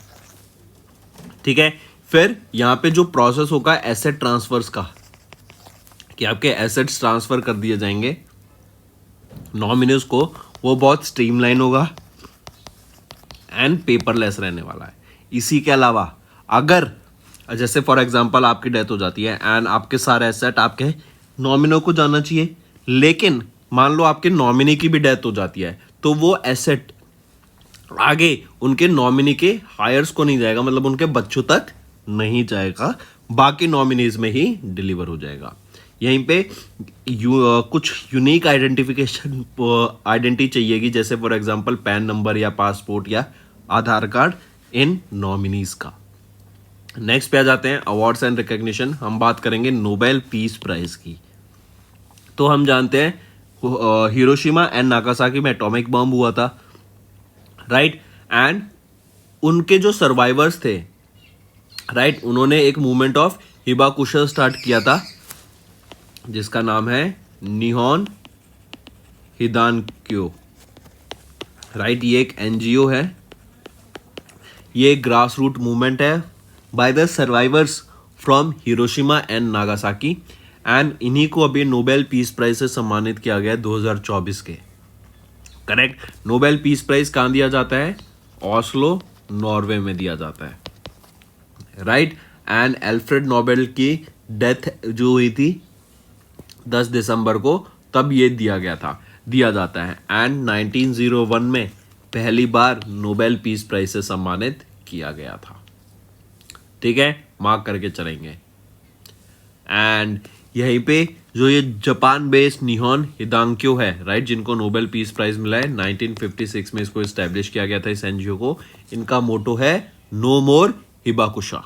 [SPEAKER 1] ठीक है। फिर यहाँ पे जो प्रोसेस होगा एसेट ट्रांसफर्स का, कि आपके एसेट्स ट्रांसफर कर दिए जाएंगे नॉमिनीज को, वो बहुत स्ट्रीमलाइन होगा एंड पेपरलेस रहने वाला है। इसी के अलावा अगर जैसे फॉर एग्जांपल आपकी डेथ हो जाती है एंड आपके सारे एसेट आपके नॉमिनो को जाना चाहिए, लेकिन मान लो आपके नॉमिनी की भी डेथ हो जाती है तो वो एसेट आगे उनके नॉमिनी के हायर्स को नहीं जाएगा, मतलब उनके बच्चों तक नहीं जाएगा, बाकी नॉमिनीज में ही डिलीवर हो जाएगा। यहीं पे कुछ यूनिक आइडेंटिटी चाहिएगी, जैसे फॉर एग्जांपल पैन नंबर या पासपोर्ट या आधार कार्ड इन नॉमिनीज का। नेक्स्ट पे आ जाते हैं अवार्ड्स एंड रिकॉग्निशन। हम बात करेंगे नोबेल पीस प्राइज की। तो हम जानते हैं हिरोशिमा एंड नागासाकी में एटॉमिक बम हुआ था, राइट। एंड उनके जो सर्वाइवर्स थे, राइट, उन्होंने एक मूवमेंट ऑफ हिबाकुशा स्टार्ट किया था जिसका नाम है निहोन हिदानक्यो, राइट। ये एक एनजीओ है, ये एक ग्रास रूट मूवमेंट है by the survivors from Hiroshima and Nagasaki and इन्हीं को अभी नोबेल पीस प्राइज से सम्मानित किया गया 2024 के। करेक्ट। नोबेल पीस प्राइज कहाँ दिया जाता है, ऑस्लो नॉर्वे में दिया जाता है, राइट। एंड एल्फ्रेड नोबेल की डेथ जो हुई थी 10 दिसंबर को, तब ये दिया जाता है। एंड 1901 में पहली बार नोबेल पीस प्राइज से सम्मानित किया गया था, ठीक है, मार्क करके चलेंगे। एंड यहीं पे जो ये जापान बेस्ड निहोन हिदांक्यो है, राइट, जिनको नोबेल पीस प्राइज मिला है 1956 में, इसको एस्टेब्लिश किया गया था इस एनजीओ को। इनका मोटो है नो मोर हिबाकुशा।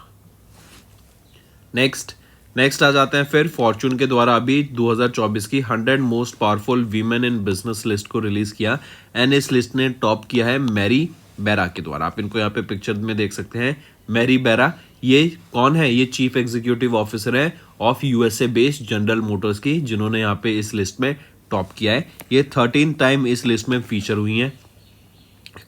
[SPEAKER 1] नेक्स्ट आ जाते हैं फिर फॉर्चून के द्वारा अभी 2024 की 100 most powerful women in business list को रिलीज किया एंड इस लिस्ट ने टॉप किया है मैरी बेरा के द्वारा। आप इनको यहाँ पे पिक्चर में देख सकते हैं, मैरी बेरा। ये कौन है, ये चीफ एग्जीक्यूटिव ऑफिसर है of USA based general Motors की, जिन्होंने यहाँ पे इस लिस्ट में टॉप किया है। ये 13 टाइम इस लिस्ट में फीचर हुई हैं,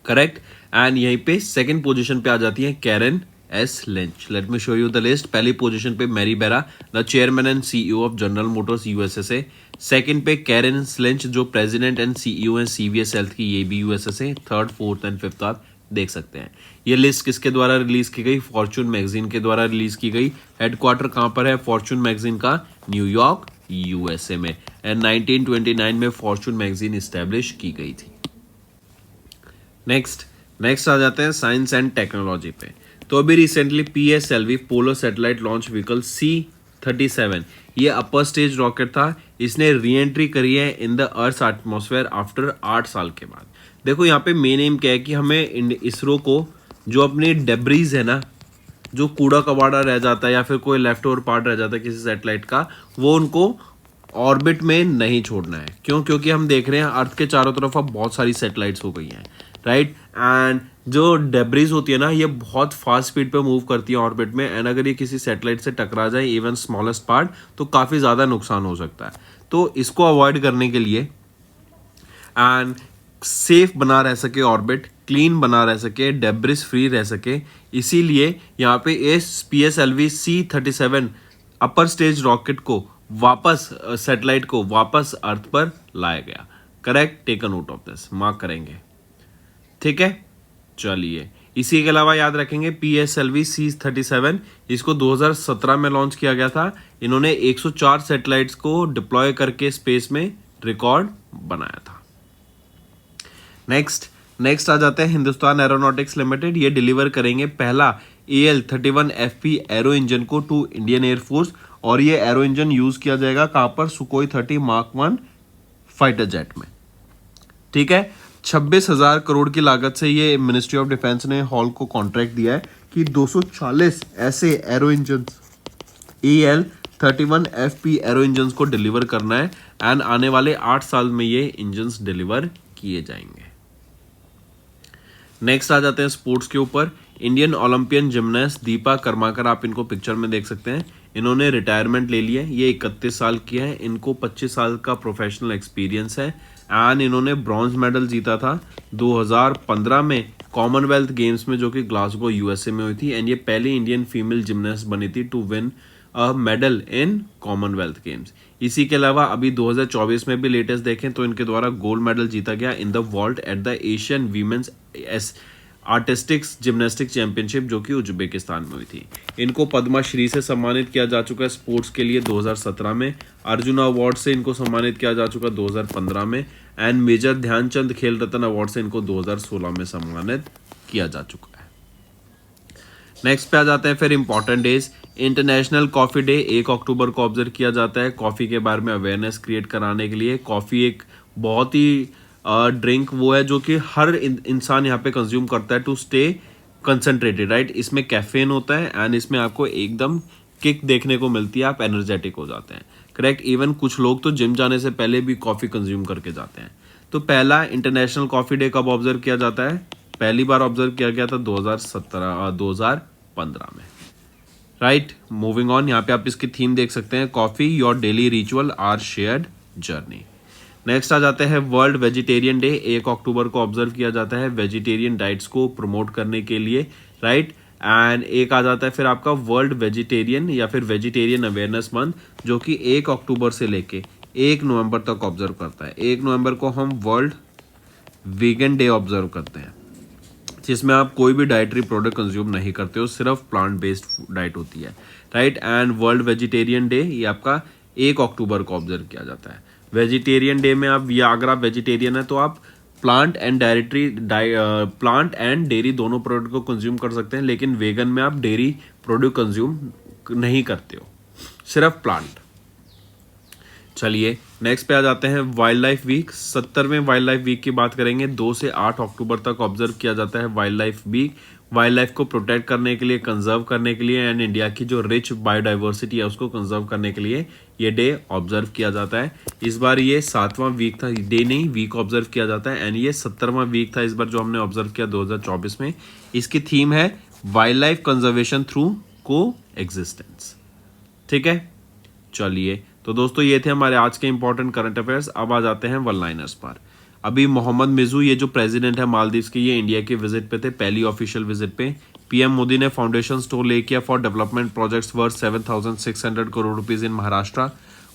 [SPEAKER 1] करेक्ट। एंड यहीं पे सेकंड पोजीशन पे आ जाती है Karen S Lynch. Let me show you the list. पहली पोजीशन पे Mary Barra, the chairman and CEO of General Motors USA से। सेकंड पे कैरन लिंच, जो प्रेसिडेंट एंड सीईओ है सीवीएस हेल्थ की, ये भी यूएसए से। थर्ड, फोर्थ एंड फिफ्थ आप देख सकते हैं। ये लिस्ट किसके द्वारा रिलीज की गई? फॉर्चून मैगजीन के द्वारा रिलीज की गई। हेडक्वार्टर कहाँ पर है फॉर्चून मैगजीन का? न्यूयॉर्क, यूएसए में। एंड 1929 में फॉर्चून मैगजीन इस्टेब्लिश की गई थी। नेक्स्ट आ जाते हैं साइंस एंड टेक्नोलॉजी पे। तो अभी recently PSLV polar satellite launch vehicle C-37, ये अपर स्टेज रॉकेट था। इसने री एंट्री करी है in the earth atmosphere after 8 साल के बाद। देखो यहाँ पे मेन एम क्या है कि हमें इसरो को जो अपनी डेब्रीज है ना, जो कूड़ा कबाड़ा रह जाता है या फिर कोई लेफ्ट ओवर पार्ट रह जाता है किसी सैटेलाइट का, वो उनको ऑर्बिट में नहीं छोड़ना है। क्यों? क्योंकि हम देख रहे हैं अर्थ के चारों तरफ अब बहुत सारी सैटेलाइट्स हो गई हैं, राइट। एंड जो डेब्रीज होती है ना, ये बहुत फास्ट स्पीड पे मूव करती है ऑर्बिट में। एंड अगर ये किसी सैटेलाइट से टकरा जाए, इवन स्मॉलेस्ट पार्ट, तो काफ़ी ज़्यादा नुकसान हो सकता है। तो इसको अवॉइड करने के लिए एंड सेफ बना रह सके ऑर्बिट, क्लीन बना रह सके, डेब्रिस फ्री रह सके, इसीलिए यहाँ पे इस PSLV C-37 upper stage rocket को वापस सैटेलाइट को वापस अर्थ पर लाया गया। Correct, take a note of this, mark करेंगे, ठीक है। चलिए, इसी के अलावा याद रखेंगे PSLV C-37, इसको 2017 में लॉन्च किया गया था। इन्होंने 104 सैटेलाइट्स को डिप्लॉय करके स्पेस में रिकॉर्ड बनाया था। नेक्स्ट आ जाते हैं हिंदुस्तान एरोनॉटिक्स लिमिटेड। ये डिलीवर करेंगे पहला AL-31FP एरो इंजन को टू इंडियन एयरफोर्स। और ये एरो इंजन यूज किया जाएगा कहाँ पर? सुकोई 30 मार्क 1 फाइटर जेट में, ठीक है। 26,000 करोड़ की लागत से ये मिनिस्ट्री ऑफ डिफेंस ने हॉल को कॉन्ट्रैक्ट दिया है कि 240 ऐसे arrow engine AL-31FP arrow engine को डिलीवर करना है। एंड आने वाले 8 साल में ये इंजन डिलीवर किए जाएंगे। नेक्स्ट आ जाते हैं स्पोर्ट्स के ऊपर। Indian Olympian gymnast Dipa Karmakar, आप इनको पिक्चर में देख सकते हैं, इन्होंने रिटायरमेंट ले लिया है। ये 31 साल की है, इनको 25 साल का प्रोफेशनल एक्सपीरियंस है। एंड इन्होंने ब्रॉन्ज मेडल जीता था 2015 में कॉमनवेल्थ गेम्स में, जो कि ग्लासगो यूएसए में हुई थी। एंड ये पहली इंडियन फीमेल जिमनास्ट बनी थी to win a medal in Commonwealth Games. इसी के अलावा अभी 2024 में भी लेटेस्ट देखें तो इनके द्वारा गोल्ड मेडल जीता गया in the vault at the Asian women's artistics gymnastic championship, जो कि उज्बेकिस्तान में हुई थी। इनको पद्मश्री से सम्मानित किया जा चुका है स्पोर्ट्स के लिए 2017 में। अर्जुन अवार्ड से इनको सम्मानित किया जा चुका 2015 में। एंड मेजर ध्यानचंद खेल रत्न अवार्ड से इनको 2016 में सम्मानित किया जा चुका है। नेक्स्ट पे आ जाते हैं फिर important days. International coffee day 1 अक्टूबर को ऑब्जर्व किया जाता है कॉफ़ी के बारे में अवेयरनेस क्रिएट कराने के लिए। कॉफ़ी एक बहुत ही ड्रिंक वो है जो कि हर इंसान यहाँ पे कंज्यूम करता है टू स्टे कंसंट्रेटेड, राइट। इसमें कैफीन होता है एंड इसमें आपको एकदम किक देखने को मिलती है, आप एनर्जेटिक हो जाते हैं, करेक्ट। इवन कुछ लोग तो जिम जाने से पहले भी कॉफ़ी कंज्यूम करके जाते हैं। तो पहला इंटरनेशनल कॉफ़ी डे कब ऑब्जर्व किया जाता है? पहली बार ऑब्जर्व किया गया था 2015 में, राइट। मूविंग ऑन, यहाँ पे आप इसकी थीम देख सकते हैं, coffee your daily ritual our shared journey. Next आ जाते हैं वर्ल्ड वेजिटेरियन डे। 1 अक्टूबर को ऑब्जर्व किया जाता है वेजिटेरियन डाइट्स को प्रमोट करने के लिए, राइट। एंड एक आ जाता है फिर आपका वर्ल्ड वेजिटेरियन या फिर वेजिटेरियन अवेयरनेस मंथ, जो कि 1 अक्टूबर से लेके 1 नवंबर तक ऑब्जर्व करता है। 1 नवंबर को हम वर्ल्ड वीगन डे ऑब्जर्व करते हैं, जिसमें आप कोई भी डाइटरी प्रोडक्ट कंज्यूम नहीं करते हो, सिर्फ प्लांट बेस्ड डाइट होती है, right. And world vegetarian day ये आपका 1 अक्टूबर को ऑब्जर्व किया जाता है। वेजिटेरियन डे में आप, या अगर आप वेजिटेरियन है तो आप प्लांट एंड डेयरी दोनों प्रोडक्ट को कंज्यूम कर सकते हैं, लेकिन वेगन में आप डेयरी प्रोडक्ट कंज्यूम नहीं करते हो, सिर्फ प्लांट। चलिए नेक्स्ट पे आ जाते हैं वाइल्ड लाइफ वीक। 70वें वाइल्ड लाइफ वीक की बात करेंगे। 2 से 8 अक्टूबर तक ऑब्जर्व किया जाता है wildlife week. Wildlife को प्रोटेक्ट करने के लिए, कंजर्व करने के लिए एंड इंडिया की जो रिच बायोडाइवर्सिटी है उसको कंजर्व करने के लिए ये डे ऑब्जर्व किया जाता है। इस बार ये 7वां वीक था, डे नहीं वीक ऑब्जर्व किया जाता है। एंड ये 70वां वीक था इस बार जो हमने ऑब्जर्व किया 2024 में। इसकी थीम है वाइल्ड लाइफ कंजर्वेशन थ्रू को एग्जिस्टेंस, ठीक है। चलिए तो दोस्तों ये थे हमारे आज के इंपॉर्टेंट करंट अफेयर्स। अब आ जाते हैं वन लाइनर्स पर। अभी मोहम्मद मिजू ये जो प्रेसिडेंट है मालदीव्स के, ये इंडिया के विजिट पे थे, पहली ऑफिशियल विजिट पे। पीएम मोदी ने फाउंडेशन स्टोर ले किया for development projects worth 7,600 crore rupees in Maharashtra.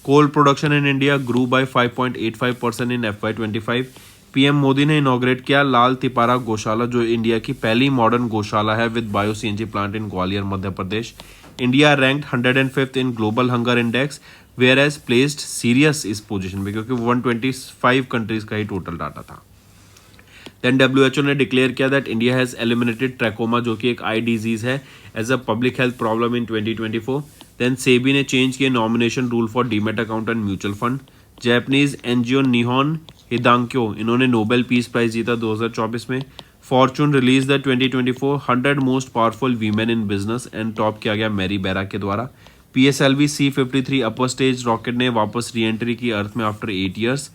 [SPEAKER 1] Coal production in India grew by 5.85% in FY25। PM Modi ने इनॉग्रेट किया लाल तिपारा गौशाला, जो इंडिया की पहली मॉडर्न गौशाला है with bio CNG plant in Gwalior Madhya Pradesh. India ranked 105th in Global Hunger Index, where as placed serious इस position में, क्योंकि 125 कंट्रीज का ही टोटल डाटा था। देन WHO ने डिक्लेयर किया that India has eliminated trachoma, जो कि एक आई डिजीज है, as a public health problem in 2024। Then SEBI ने चेंज किए nomination rule for demat account and mutual fund. Japanese NGO निहॉन हिदांक्यो, इन्होंने नोबेल पीस प्राइज जीता 2024 में। Fortune release the 2024 100 most powerful women in business and top किया गया Mary बेरा के द्वारा। PSLV C-53 upper stage rocket ने वापस री एंट्री की अर्थ में after 8 years.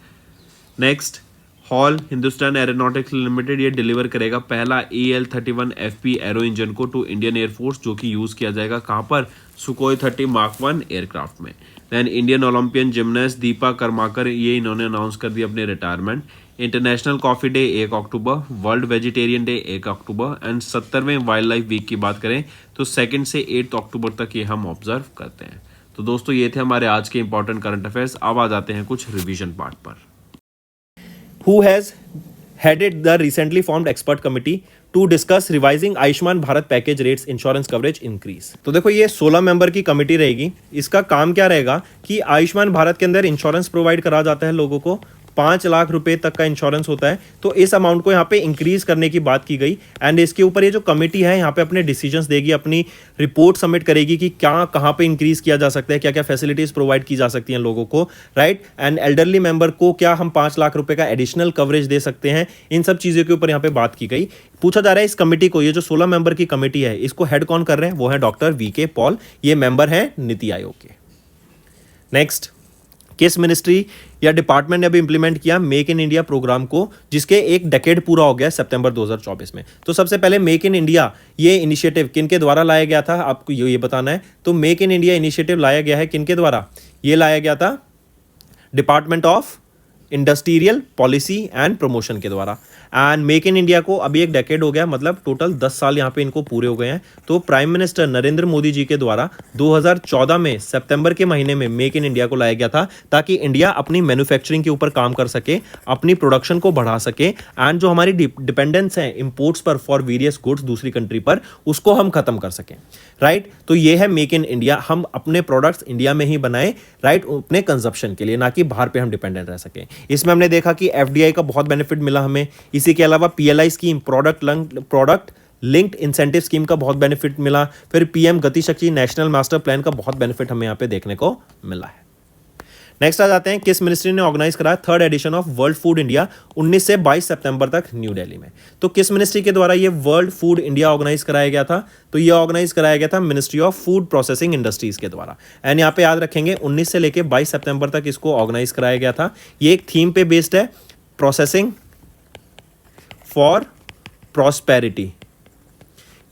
[SPEAKER 1] Next, HAL Hindustan Aeronautics Limited ये डिलीवर करेगा पहला AL-31 FP एरो इंजन को टू इंडियन एयरफोर्स, जो कि यूज किया जाएगा कहाँ पर, सुकोई 30 Mark 1 एयरक्राफ्ट में। Then Indian Olympian gymnast Dipa Karmakar, ये इन्होंने अनाउंस कर दी अपने retirement. International coffee day 1 October, world vegetarian day 1 October and 70वें वाइल्ड लाइफ वीक की बात करें तो 2 से 8 अक्टूबर तक ये हम ऑब्जर्व करते हैं। तो दोस्तों ये थे हमारे आज के इंपॉर्टेंट करंट अफेयर्स। अब आ जाते हैं कुछ रिवीजन पार्ट पर।
[SPEAKER 2] Who has headed the recently formed expert committee to discuss revising Ayushman Bharat package rates insurance coverage increase. तो देखो ये 16 मेंबर की कमेटी रहेगी। इसका काम क्या रहेगा कि आयुष्मान भारत के अंदर इंश्योरेंस प्रोवाइड करा जाता है लोगों को, 5 लाख रुपए तक का इंश्योरेंस होता है, तो इस अमाउंट को यहाँ पे इंक्रीज करने की बात की गई। एंड इसके ऊपर ये जो कमेटी है यहाँ पे अपने डिसीजंस देगी, अपनी रिपोर्ट सबमिट करेगी कि क्या कहाँ पे इंक्रीज किया जा सकता है, क्या क्या फैसिलिटीज प्रोवाइड की जा सकती हैं लोगों को, राइट। एंड एल्डरली मेंबर को क्या हम 5 लाख रुपए का एडिशनल कवरेज दे सकते हैं, इन सब चीज़ों के ऊपर यहाँ पे बात की गई। पूछा जा रहा है इस कमेटी को, ये जो 16 मेंबर की कमेटी है, इसको हेड कौन कर रहे हैं, वो है डॉक्टर VK पॉल, ये मेंबर है नीति आयोग के। नेक्स्ट, किस मिनिस्ट्री या डिपार्टमेंट ने अभी इंप्लीमेंट किया मेक इन इंडिया प्रोग्राम को, जिसके एक डेकेड पूरा हो गया सितंबर 2024 में। तो सबसे पहले मेक इन इंडिया ये इनिशिएटिव किनके द्वारा लाया गया था, आपको ये बताना है। तो मेक इन इंडिया इनिशिएटिव लाया गया है किनके द्वारा, ये लाया गया था department of industrial policy and promotion के द्वारा। एंड मेक इन इंडिया को अभी एक डेकेड हो गया, मतलब टोटल 10 साल यहाँ पे इनको पूरे हो गए हैं। तो प्राइम मिनिस्टर नरेंद्र मोदी जी के द्वारा 2014 में सितंबर के महीने में मेक इन इंडिया को लाया गया था, ताकि इंडिया अपनी मैन्युफैक्चरिंग के ऊपर काम कर सके, अपनी प्रोडक्शन को बढ़ा सके, एंड जो हमारी डिपेंडेंस है इंपोर्ट्स पर फॉर वेरियस गुड्स दूसरी कंट्री पर, उसको हम खत्म कर सकें, राइट। तो ये है मेक इन इंडिया, हम अपने प्रोडक्ट्स इंडिया में ही बनाएं, राइट, अपने कंजप्शन के लिए, ना कि बाहर पे हम डिपेंडेंट रह सकें। इसमें हमने देखा कि FDI का बहुत बेनिफिट मिला हमें, इसी के अलावा PLI scheme, product linked incentive scheme का बहुत बेनिफिट मिला, फिर PM गति शक्ति नेशनल मास्टर प्लान का बहुत बेनिफिट हमें यहाँ पे देखने को मिला है। नेक्स्ट आ जाते हैं, किस मिनिस्ट्री ने ऑर्गेनाइज कराया 3rd edition of World Food India 19 से 22 सितंबर तक न्यू दिल्ली में। तो किस मिनिस्ट्री के द्वारा ये वर्ल्ड फूड इंडिया ऑर्गेनाइज कराया गया था, तो ये ऑर्गेनाइज कराया गया था ministry of food processing industries के द्वारा। एंड यहाँ पे याद रखेंगे 19 से लेके 22 सितंबर तक इसको ऑर्गेनाइज कराया गया था। ये एक थीम पे बेस्ड है, प्रोसेसिंग फॉर प्रॉस्पेरिटी,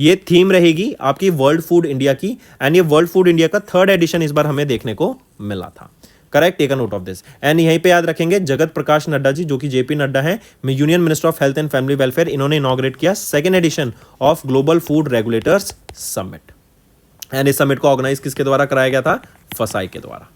[SPEAKER 2] ये थीम रहेगी आपकी वर्ल्ड फूड इंडिया की। एंड ये वर्ल्ड फूड इंडिया का 3rd एडिशन इस बार हमें देखने को मिला था, correct, take a note of this. And यहीं पे याद रखेंगे जगत प्रकाश नड्डा जी, जो कि JP नड्डा है, union minister of health and family welfare, इन्होंने इनॉग्रेट किया 2nd edition of Global Food Regulators Summit. And इस समिट को ऑर्गेनाइज किसके द्वारा कराया गया था, FSAI के द्वारा।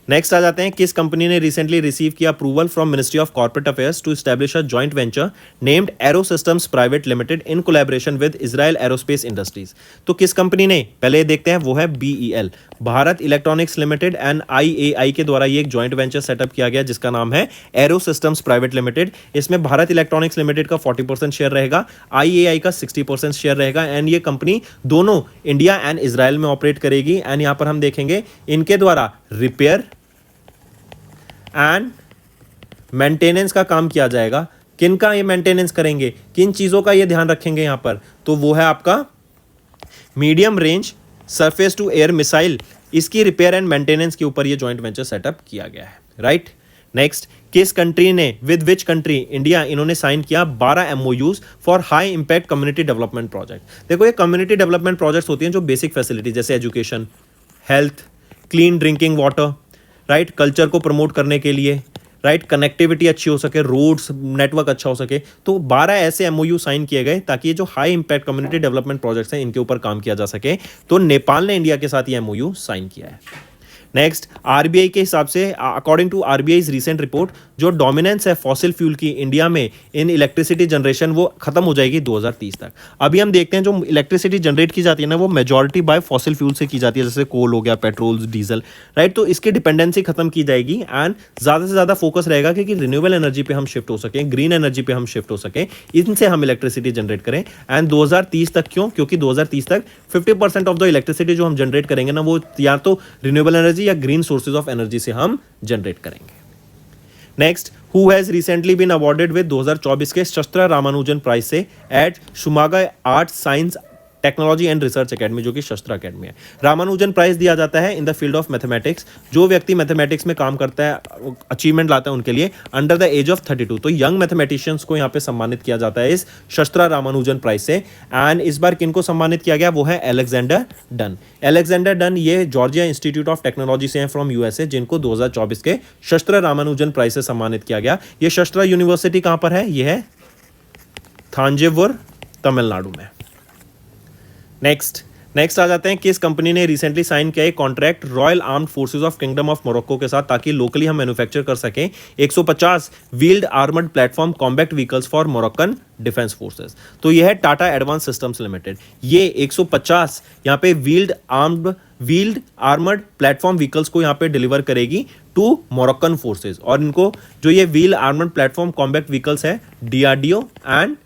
[SPEAKER 2] नेक्स्ट आ जाते हैं, किस कंपनी ने रिसेंटली रिसीव किया approval from ministry of corporate affairs to establish a joint venture named Aero Systems Private Limited in collaboration with Israel Aerospace Industries. तो किस कंपनी ने, पहले देखते हैं, वो है BEL, Bharat electronics limited and IAI के द्वारा ये एक जॉइंट वेंचर सेटअप किया गया, जिसका नाम है एरो सिस्टम्स प्राइवेट लिमिटेड। इसमें भारत इलेक्ट्रॉनिक्स लिमिटेड का 40% शेयर रहेगा, IAI का 60% शेयर रहेगा। एंड ये कंपनी दोनों इंडिया एंड इजराइल में ऑपरेट करेगी। एंड यहाँ पर हम देखेंगे इनके द्वारा रिपेयर एंड मेंटेनेंस का काम किया जाएगा। किन का ये मेंटेनेंस करेंगे, किन चीज़ों का ये ध्यान रखेंगे यहाँ पर, तो वो है आपका medium range surface to air missile, इसकी रिपेयर एंड मेंटेनेंस के ऊपर ये जॉइंट वेंचर सेटअप किया गया है, राइट। नेक्स्ट, किस कंट्री ने, विद विच कंट्री, इंडिया, इन्होंने साइन किया 12 MOUs for high impact community development project. देखो ये कम्युनिटी डेवलपमेंट प्रोजेक्ट्स होती हैं जो बेसिक फैसिलिटी जैसे education, health, clean drinking water, right, culture को प्रमोट करने के लिए, राइट, कनेक्टिविटी अच्छी हो सके, रोड्स नेटवर्क अच्छा हो सके। तो 12 ऐसे एमओयू साइन किए गए ताकि ये जो high impact community development projects हैं इनके ऊपर काम किया जा सके। तो नेपाल ने इंडिया के साथ ये एमओयू साइन किया है। नेक्स्ट, आरबीआई के हिसाब से, अकॉर्डिंग टू आरबीआईज रिसेंट रिपोर्ट, जो डोमिनेंस है फॉसिल फ्यूल की इंडिया में इन इलेक्ट्रिसिटी जनरेशन वो खत्म हो जाएगी 2030 तक। अभी हम देखते हैं जो इलेक्ट्रिसिटी जनरेट की जाती है ना वो मेजॉरिटी बाय फॉसिल फ्यूल से की जाती है, जैसे कोल हो गया, पेट्रोल, डीजल, राइट। तो इसकी डिपेंडेंसी खत्म की जाएगी एंड ज़्यादा से ज़्यादा फोकस रहेगा कि रिन्यूएबल एनर्जी पे हम शिफ्ट हो सकें, ग्रीन एनर्जी पे हम शिफ्ट हो सकें, इनसे हम इलेक्ट्रिसिटी जनरेट करें। एंड 2030 तक क्यों? क्योंकि 2030 तक 50% ऑफ द इलेक्ट्रिसिटी जो हम जनरेट करेंगे ना वो या तो रिन्यूएबल एनर्जी या ग्रीन सोर्सेज ऑफ एनर्जी से हम जनरेट करेंगे। Next, who has recently been awarded with 2024 के शस्त्रा रामानुजन प्राइज से at Shanmugha art science technology and research academy, जो कि शस्त्रा एकेडमी है। रामानुजन प्राइज दिया जाता है in the field of mathematics, जो व्यक्ति मैथमेटिक्स में काम करता है, अचीवमेंट लाता है उनके लिए अंडर द एज ऑफ 32। तो यंग मैथमेटिशियंस को यहाँ पे सम्मानित किया जाता है इस शस्त्रा रामानुजन प्राइज से। एंड इस बार किनको सम्मानित किया गया वो है अलेक्जेंडर डन। अलेक्जेंडर डन ये जॉर्जिया इंस्टीट्यूट ऑफ टेक्नोलॉजी से हैं फ्रॉम यूएसए, जिनको 2024 के शस्त्रा रामानुजन प्राइज से सम्मानित किया गया। ये शस्त्रा यूनिवर्सिटी कहाँ पर है? ये है थांजावुर, तमिलनाडु में। नेक्स्ट आ जाते हैं, किस कंपनी ने रिसेंटली साइन किया एक contract royal armed forces of kingdom of Morocco के साथ ताकि लोकली हम मैन्युफैक्चर कर सकें 150 wheeled armoured platform combat vehicles for Moroccan defence forces. तो यह है टाटा एडवांस सिस्टम्स लिमिटेड। ये 150 यहाँ पे व्हील्ड आर्मर्ड प्लेटफॉर्म व्हीकल्स को यहाँ पे डिलीवर करेगी टू मोरक्कन फोर्सेज। और इनको जो ये wheel armoured platform combat vehicles है डीआरडीओ एंड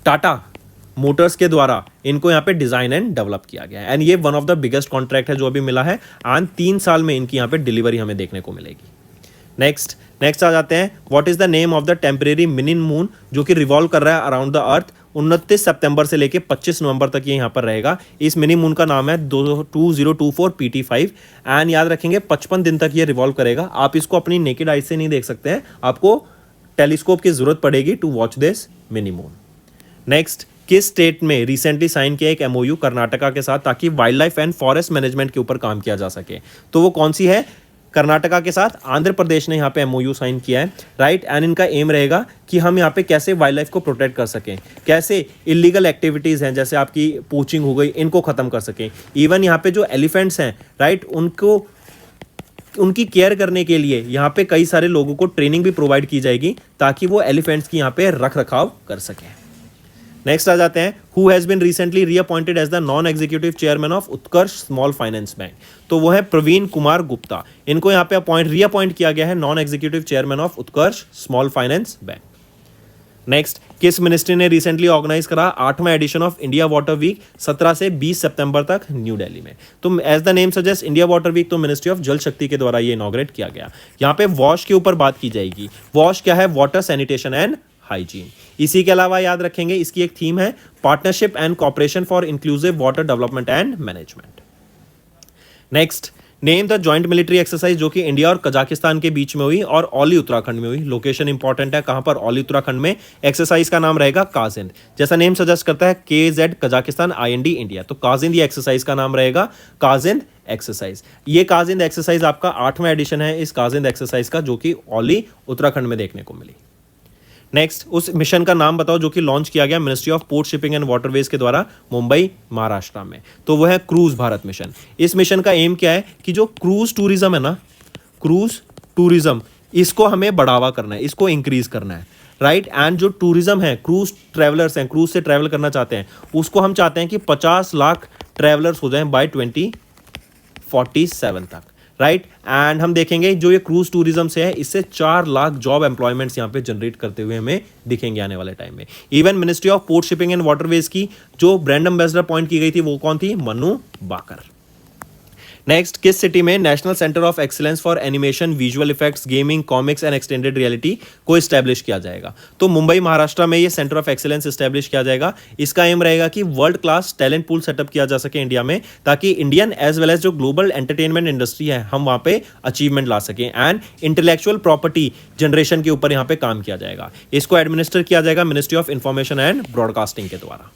[SPEAKER 2] टाटा मोटर्स के द्वारा इनको यहाँ पे डिजाइन एंड डेवलप किया गया है। एंड ये one of the biggest contract है जो अभी मिला है एंड 3 साल में इनकी यहाँ पे डिलीवरी हमें देखने को मिलेगी। नेक्स्ट आ जाते हैं, what is the name of the temporary mini moon जो कि रिवॉल्व कर रहा है अराउंड द अर्थ। 29 सितंबर से लेके 25 नवंबर तक ये यहाँ पर रहेगा। इस मिनी मून का नाम है 2024 PT5 एंड याद रखेंगे 55 दिन तक ये रिवॉल्व करेगा। आप इसको अपनी नेकेड आई से नहीं देख सकते हैं, आपको टेलीस्कोप की जरूरत पड़ेगी to watch this mini moon. Next, किस स्टेट में रिसेंटली साइन किया एक एमओयू कर्नाटका के साथ ताकि wildlife and forest management के ऊपर काम किया जा सके? तो वो कौन सी है? कर्नाटका के साथ आंध्र प्रदेश ने यहाँ पे एमओयू साइन किया है, राइट। एंड इनका एम रहेगा कि हम यहाँ पे कैसे वाइल्ड लाइफ को प्रोटेक्ट कर सकें, कैसे इलीगल एक्टिविटीज़ हैं जैसे आपकी पोचिंग हो गई, इनको ख़त्म कर सकें। इवन यहाँ पे जो एलिफेंट्स हैं, राइट, उनकी केयर करने के लिए यहाँ पे कई सारे लोगों को ट्रेनिंग भी प्रोवाइड की जाएगी ताकि वो एलिफेंट्स की यहाँ पे रख रखाव कर सकें। नेक्स्ट आ जाते हैं, who has been recently reappointed as the non executive chairman of Utkarsh small finance bank. तो वो है प्रवीण कुमार गुप्ता। इनको यहाँ पे रीअपॉइंट किया गया है non executive chairman of Utkarsh small finance bank. Next, किस मिनिस्ट्री ने रिसेंटली ऑर्गेनाइज करा 8वां edition of India water week 17 से 20 सितंबर तक न्यू दिल्ली में? तो as the name suggest India water week तो मिनिस्ट्री ऑफ जल शक्ति के द्वारा ये इनॉग्रेट किया गया। यहाँ पे वॉश के ऊपर बात की जाएगी। वॉश क्या है? Water sanitation and hygiene. इसी के अलावा याद रखेंगे इसकी एक थीम है partnership and cooperation for inclusive water development and management. Next, name the joint military exercise जो कि इंडिया और कजाकिस्तान के बीच में हुई और ओली उत्तराखंड में हुई। लोकेशन इंपॉर्टेंट है, कहां पर? ओली उत्तराखंड में। एक्सरसाइज का नाम रहेगा काजिंद, जैसा नेम सजेस्ट करता है KZ कजाकिस्तान IND इंडिया। तो काजिंद ये एक्सरसाइज का नाम रहेगा, काजिंद एक्सरसाइज। ये काजिंद एक्सरसाइज आपका 8वां एडिशन है इस काजिंद एक्सरसाइज का जो कि ओली उत्तराखंड में देखने को मिली। नेक्स्ट, उस मिशन का नाम बताओ जो कि लॉन्च किया गया ministry of port shipping and waterways के द्वारा मुंबई महाराष्ट्र में। तो वो है क्रूज भारत मिशन। इस मिशन का एम क्या है कि जो क्रूज टूरिज्म है ना, क्रूज टूरिज्म, इसको हमें बढ़ावा करना है, इसको इंक्रीज करना है, राइट। एंड जो टूरिज्म है, क्रूज ट्रैवलर्स हैं, क्रूज से ट्रैवल करना चाहते हैं, उसको हम चाहते हैं कि 50 लाख ट्रैवलर्स हो जाएं बाय 2047 तक, राइट। एंड हम देखेंगे जो ये क्रूज टूरिज्म से है इससे 4 लाख जॉब एम्प्लॉयमेंट्स यहाँ पे जनरेट करते हुए हमें दिखेंगे आने वाले टाइम में। Even ministry of port shipping and waterways की जो ब्रांड एम्बेसडर अपॉइंट की गई थी वो कौन थी? मनु बाकर। नेक्स्ट, किस सिटी में national centre of excellence for animation, visual effects, gaming, comics and extended reality को इस्टेब्लिश किया जाएगा? तो मुंबई महाराष्ट्र में ये सेंटर ऑफ एक्सीलेंस इस्टेब्लिश किया जाएगा। इसका एम रहेगा कि world class talent pool setup किया जा सके इंडिया में ताकि इंडियन एज वेल एज जो ग्लोबल एंटरटेनमेंट इंडस्ट्री है हम वहाँ पे अचीवमेंट ला सकें। एंड इंटेलेक्चुअल प्रॉपर्टी जनरेशन के ऊपर यहाँ पे काम किया जाएगा। इसको एडमिनिस्टर किया जाएगा ministry of information and broadcasting के द्वारा।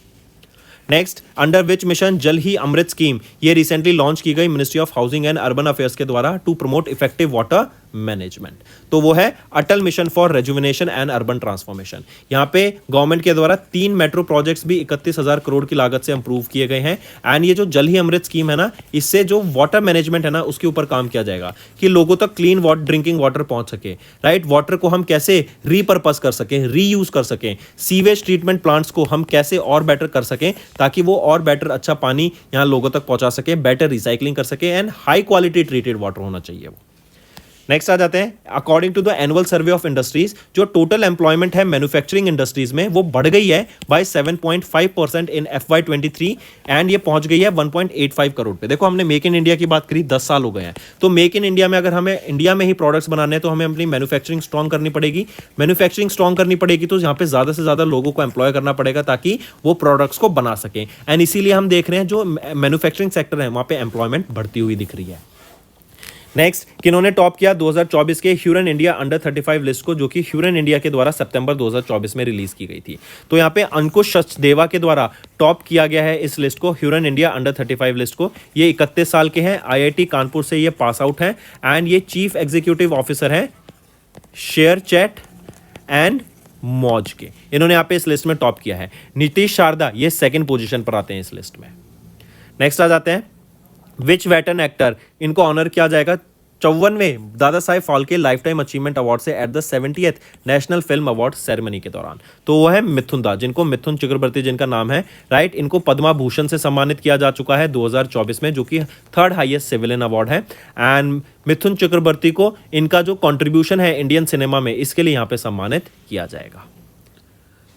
[SPEAKER 2] Next, under which mission Jal Hi Amrit scheme ये रिसेंटली लॉन्च की गई ministry of housing and urban affairs के द्वारा to promote effective water management. तो वो है Atal mission for rejuvenation and urban transformation. यहाँ पे गवर्नमेंट के द्वारा 3 मेट्रो प्रोजेक्ट्स भी 31,000 करोड़ की लागत से अप्रूव किए गए हैं। एंड ये जो जल ही अमृत स्कीम है ना, इससे जो वाटर मैनेजमेंट है ना, उसके ऊपर काम किया जाएगा कि लोगों तक क्लीन वाटर, ड्रिंकिंग वाटर पहुंच सके, राइट। वाटर को हम कैसे रीपर्पस कर सकें, रीयूज कर सकें, सीवेज ट्रीटमेंट प्लांट्स को हम कैसे और बेटर कर सकें ताकि वो और बेटर अच्छा पानी यहाँ लोगों तक पहुंचा सके, बेटर रिसाइकलिंग कर सके and high quality treated water होना चाहिए वो। नेक्स्ट आ जाते हैं, according to the annual survey of industries, जो टोटल एम्प्लॉयमेंट है मैन्युफैक्चरिंग इंडस्ट्रीज में वो बढ़ गई है बाय 7.5% इन FY23 एंड ये पहुंच गई है 1.85 करोड़ पे। देखो हमने मेक इन इंडिया की बात करी, 10 साल हो गए हैं, तो मेक इन इंडिया में अगर हमें इंडिया में ही प्रोडक्ट्स बनाने हैं तो हमें अपनी मैन्युफैक्चरिंग स्ट्रॉन्ग करनी पड़ेगी। मैन्युफैक्चरिंग स्ट्रॉन्ग करनी पड़ेगी तो यहाँ पे ज्यादा से ज्यादा लोगों को एम्प्लॉय करना पड़ेगा ताकि वो प्रोडक्ट्स को बना सकें। एंड इसीलिए हम देख रहे हैं जो मैन्युफैक्चरिंग सेक्टर है वहां पे एम्प्लॉयमेंट बढ़ती हुई दिख रही है। नेक्स्ट, किन्होंने टॉप किया 2024 के ह्यूरन इंडिया अंडर 35 लिस्ट को, जो कि ह्यूरन इंडिया के द्वारा सितंबर 2024 में रिलीज की गई थी। तो यहाँ पे अंकुश सचदेवा के द्वारा टॉप किया गया है इस लिस्ट को, ह्यूरन इंडिया अंडर 35 लिस्ट को। ये 31 साल के हैं, IIT कानपुर से ये पास आउट हैं एंड ये चीफ एग्जीक्यूटिव ऑफिसर हैं शेयर चैट एंड मौज के। इन्होंने यहाँ पे इस लिस्ट में टॉप किया है। नीतीश शारदा ये सेकंड पोजीशन पर आते हैं इस लिस्ट में। नेक्स्ट आ जाते हैं, विच वेटरन एक्टर, इनको ऑनर किया जाएगा 54वें Dada Saheb Phalke lifetime achievement award से at the 70th national film award ceremony के दौरान। तो वो है मिथुन दा, जिनको मिथुन चक्रवर्ती जिनका नाम है, राइट। इनको पद्मा भूषण से सम्मानित किया जा चुका है 2024 में, जो कि 3rd हाईएस्ट सिविलियन अवार्ड है। एंड मिथुन चक्रवर्ती को इनका जो कॉन्ट्रीब्यूशन है इंडियन सिनेमा में, इसके लिए यहाँ पे सम्मानित किया जाएगा।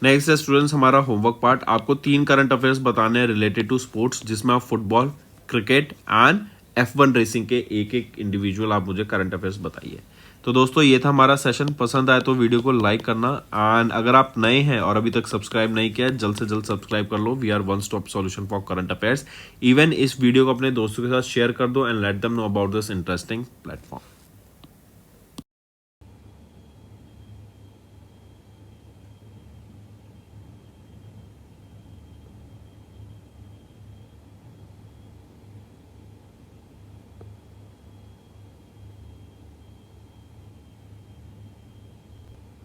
[SPEAKER 1] नेक्स्ट है स्टूडेंट्स हमारा होमवर्क पार्ट। आपको 3 करंट अफेयर्स बताने हैं रिलेटेड टू स्पोर्ट्स, जिसमें आप football, cricket and F1 racing के एक एक इंडिविजुअल आप मुझे करंट अफेयर्स बताइए। तो दोस्तों ये था हमारा सेशन। पसंद आए तो वीडियो को लाइक करना एंड अगर आप नए हैं और अभी तक सब्सक्राइब नहीं किया है, जल्द से जल्द सब्सक्राइब कर लो। We are one stop solution for current affairs. Even इस वीडियो को अपने दोस्तों के साथ शेयर कर दो and let them know about this interesting platform.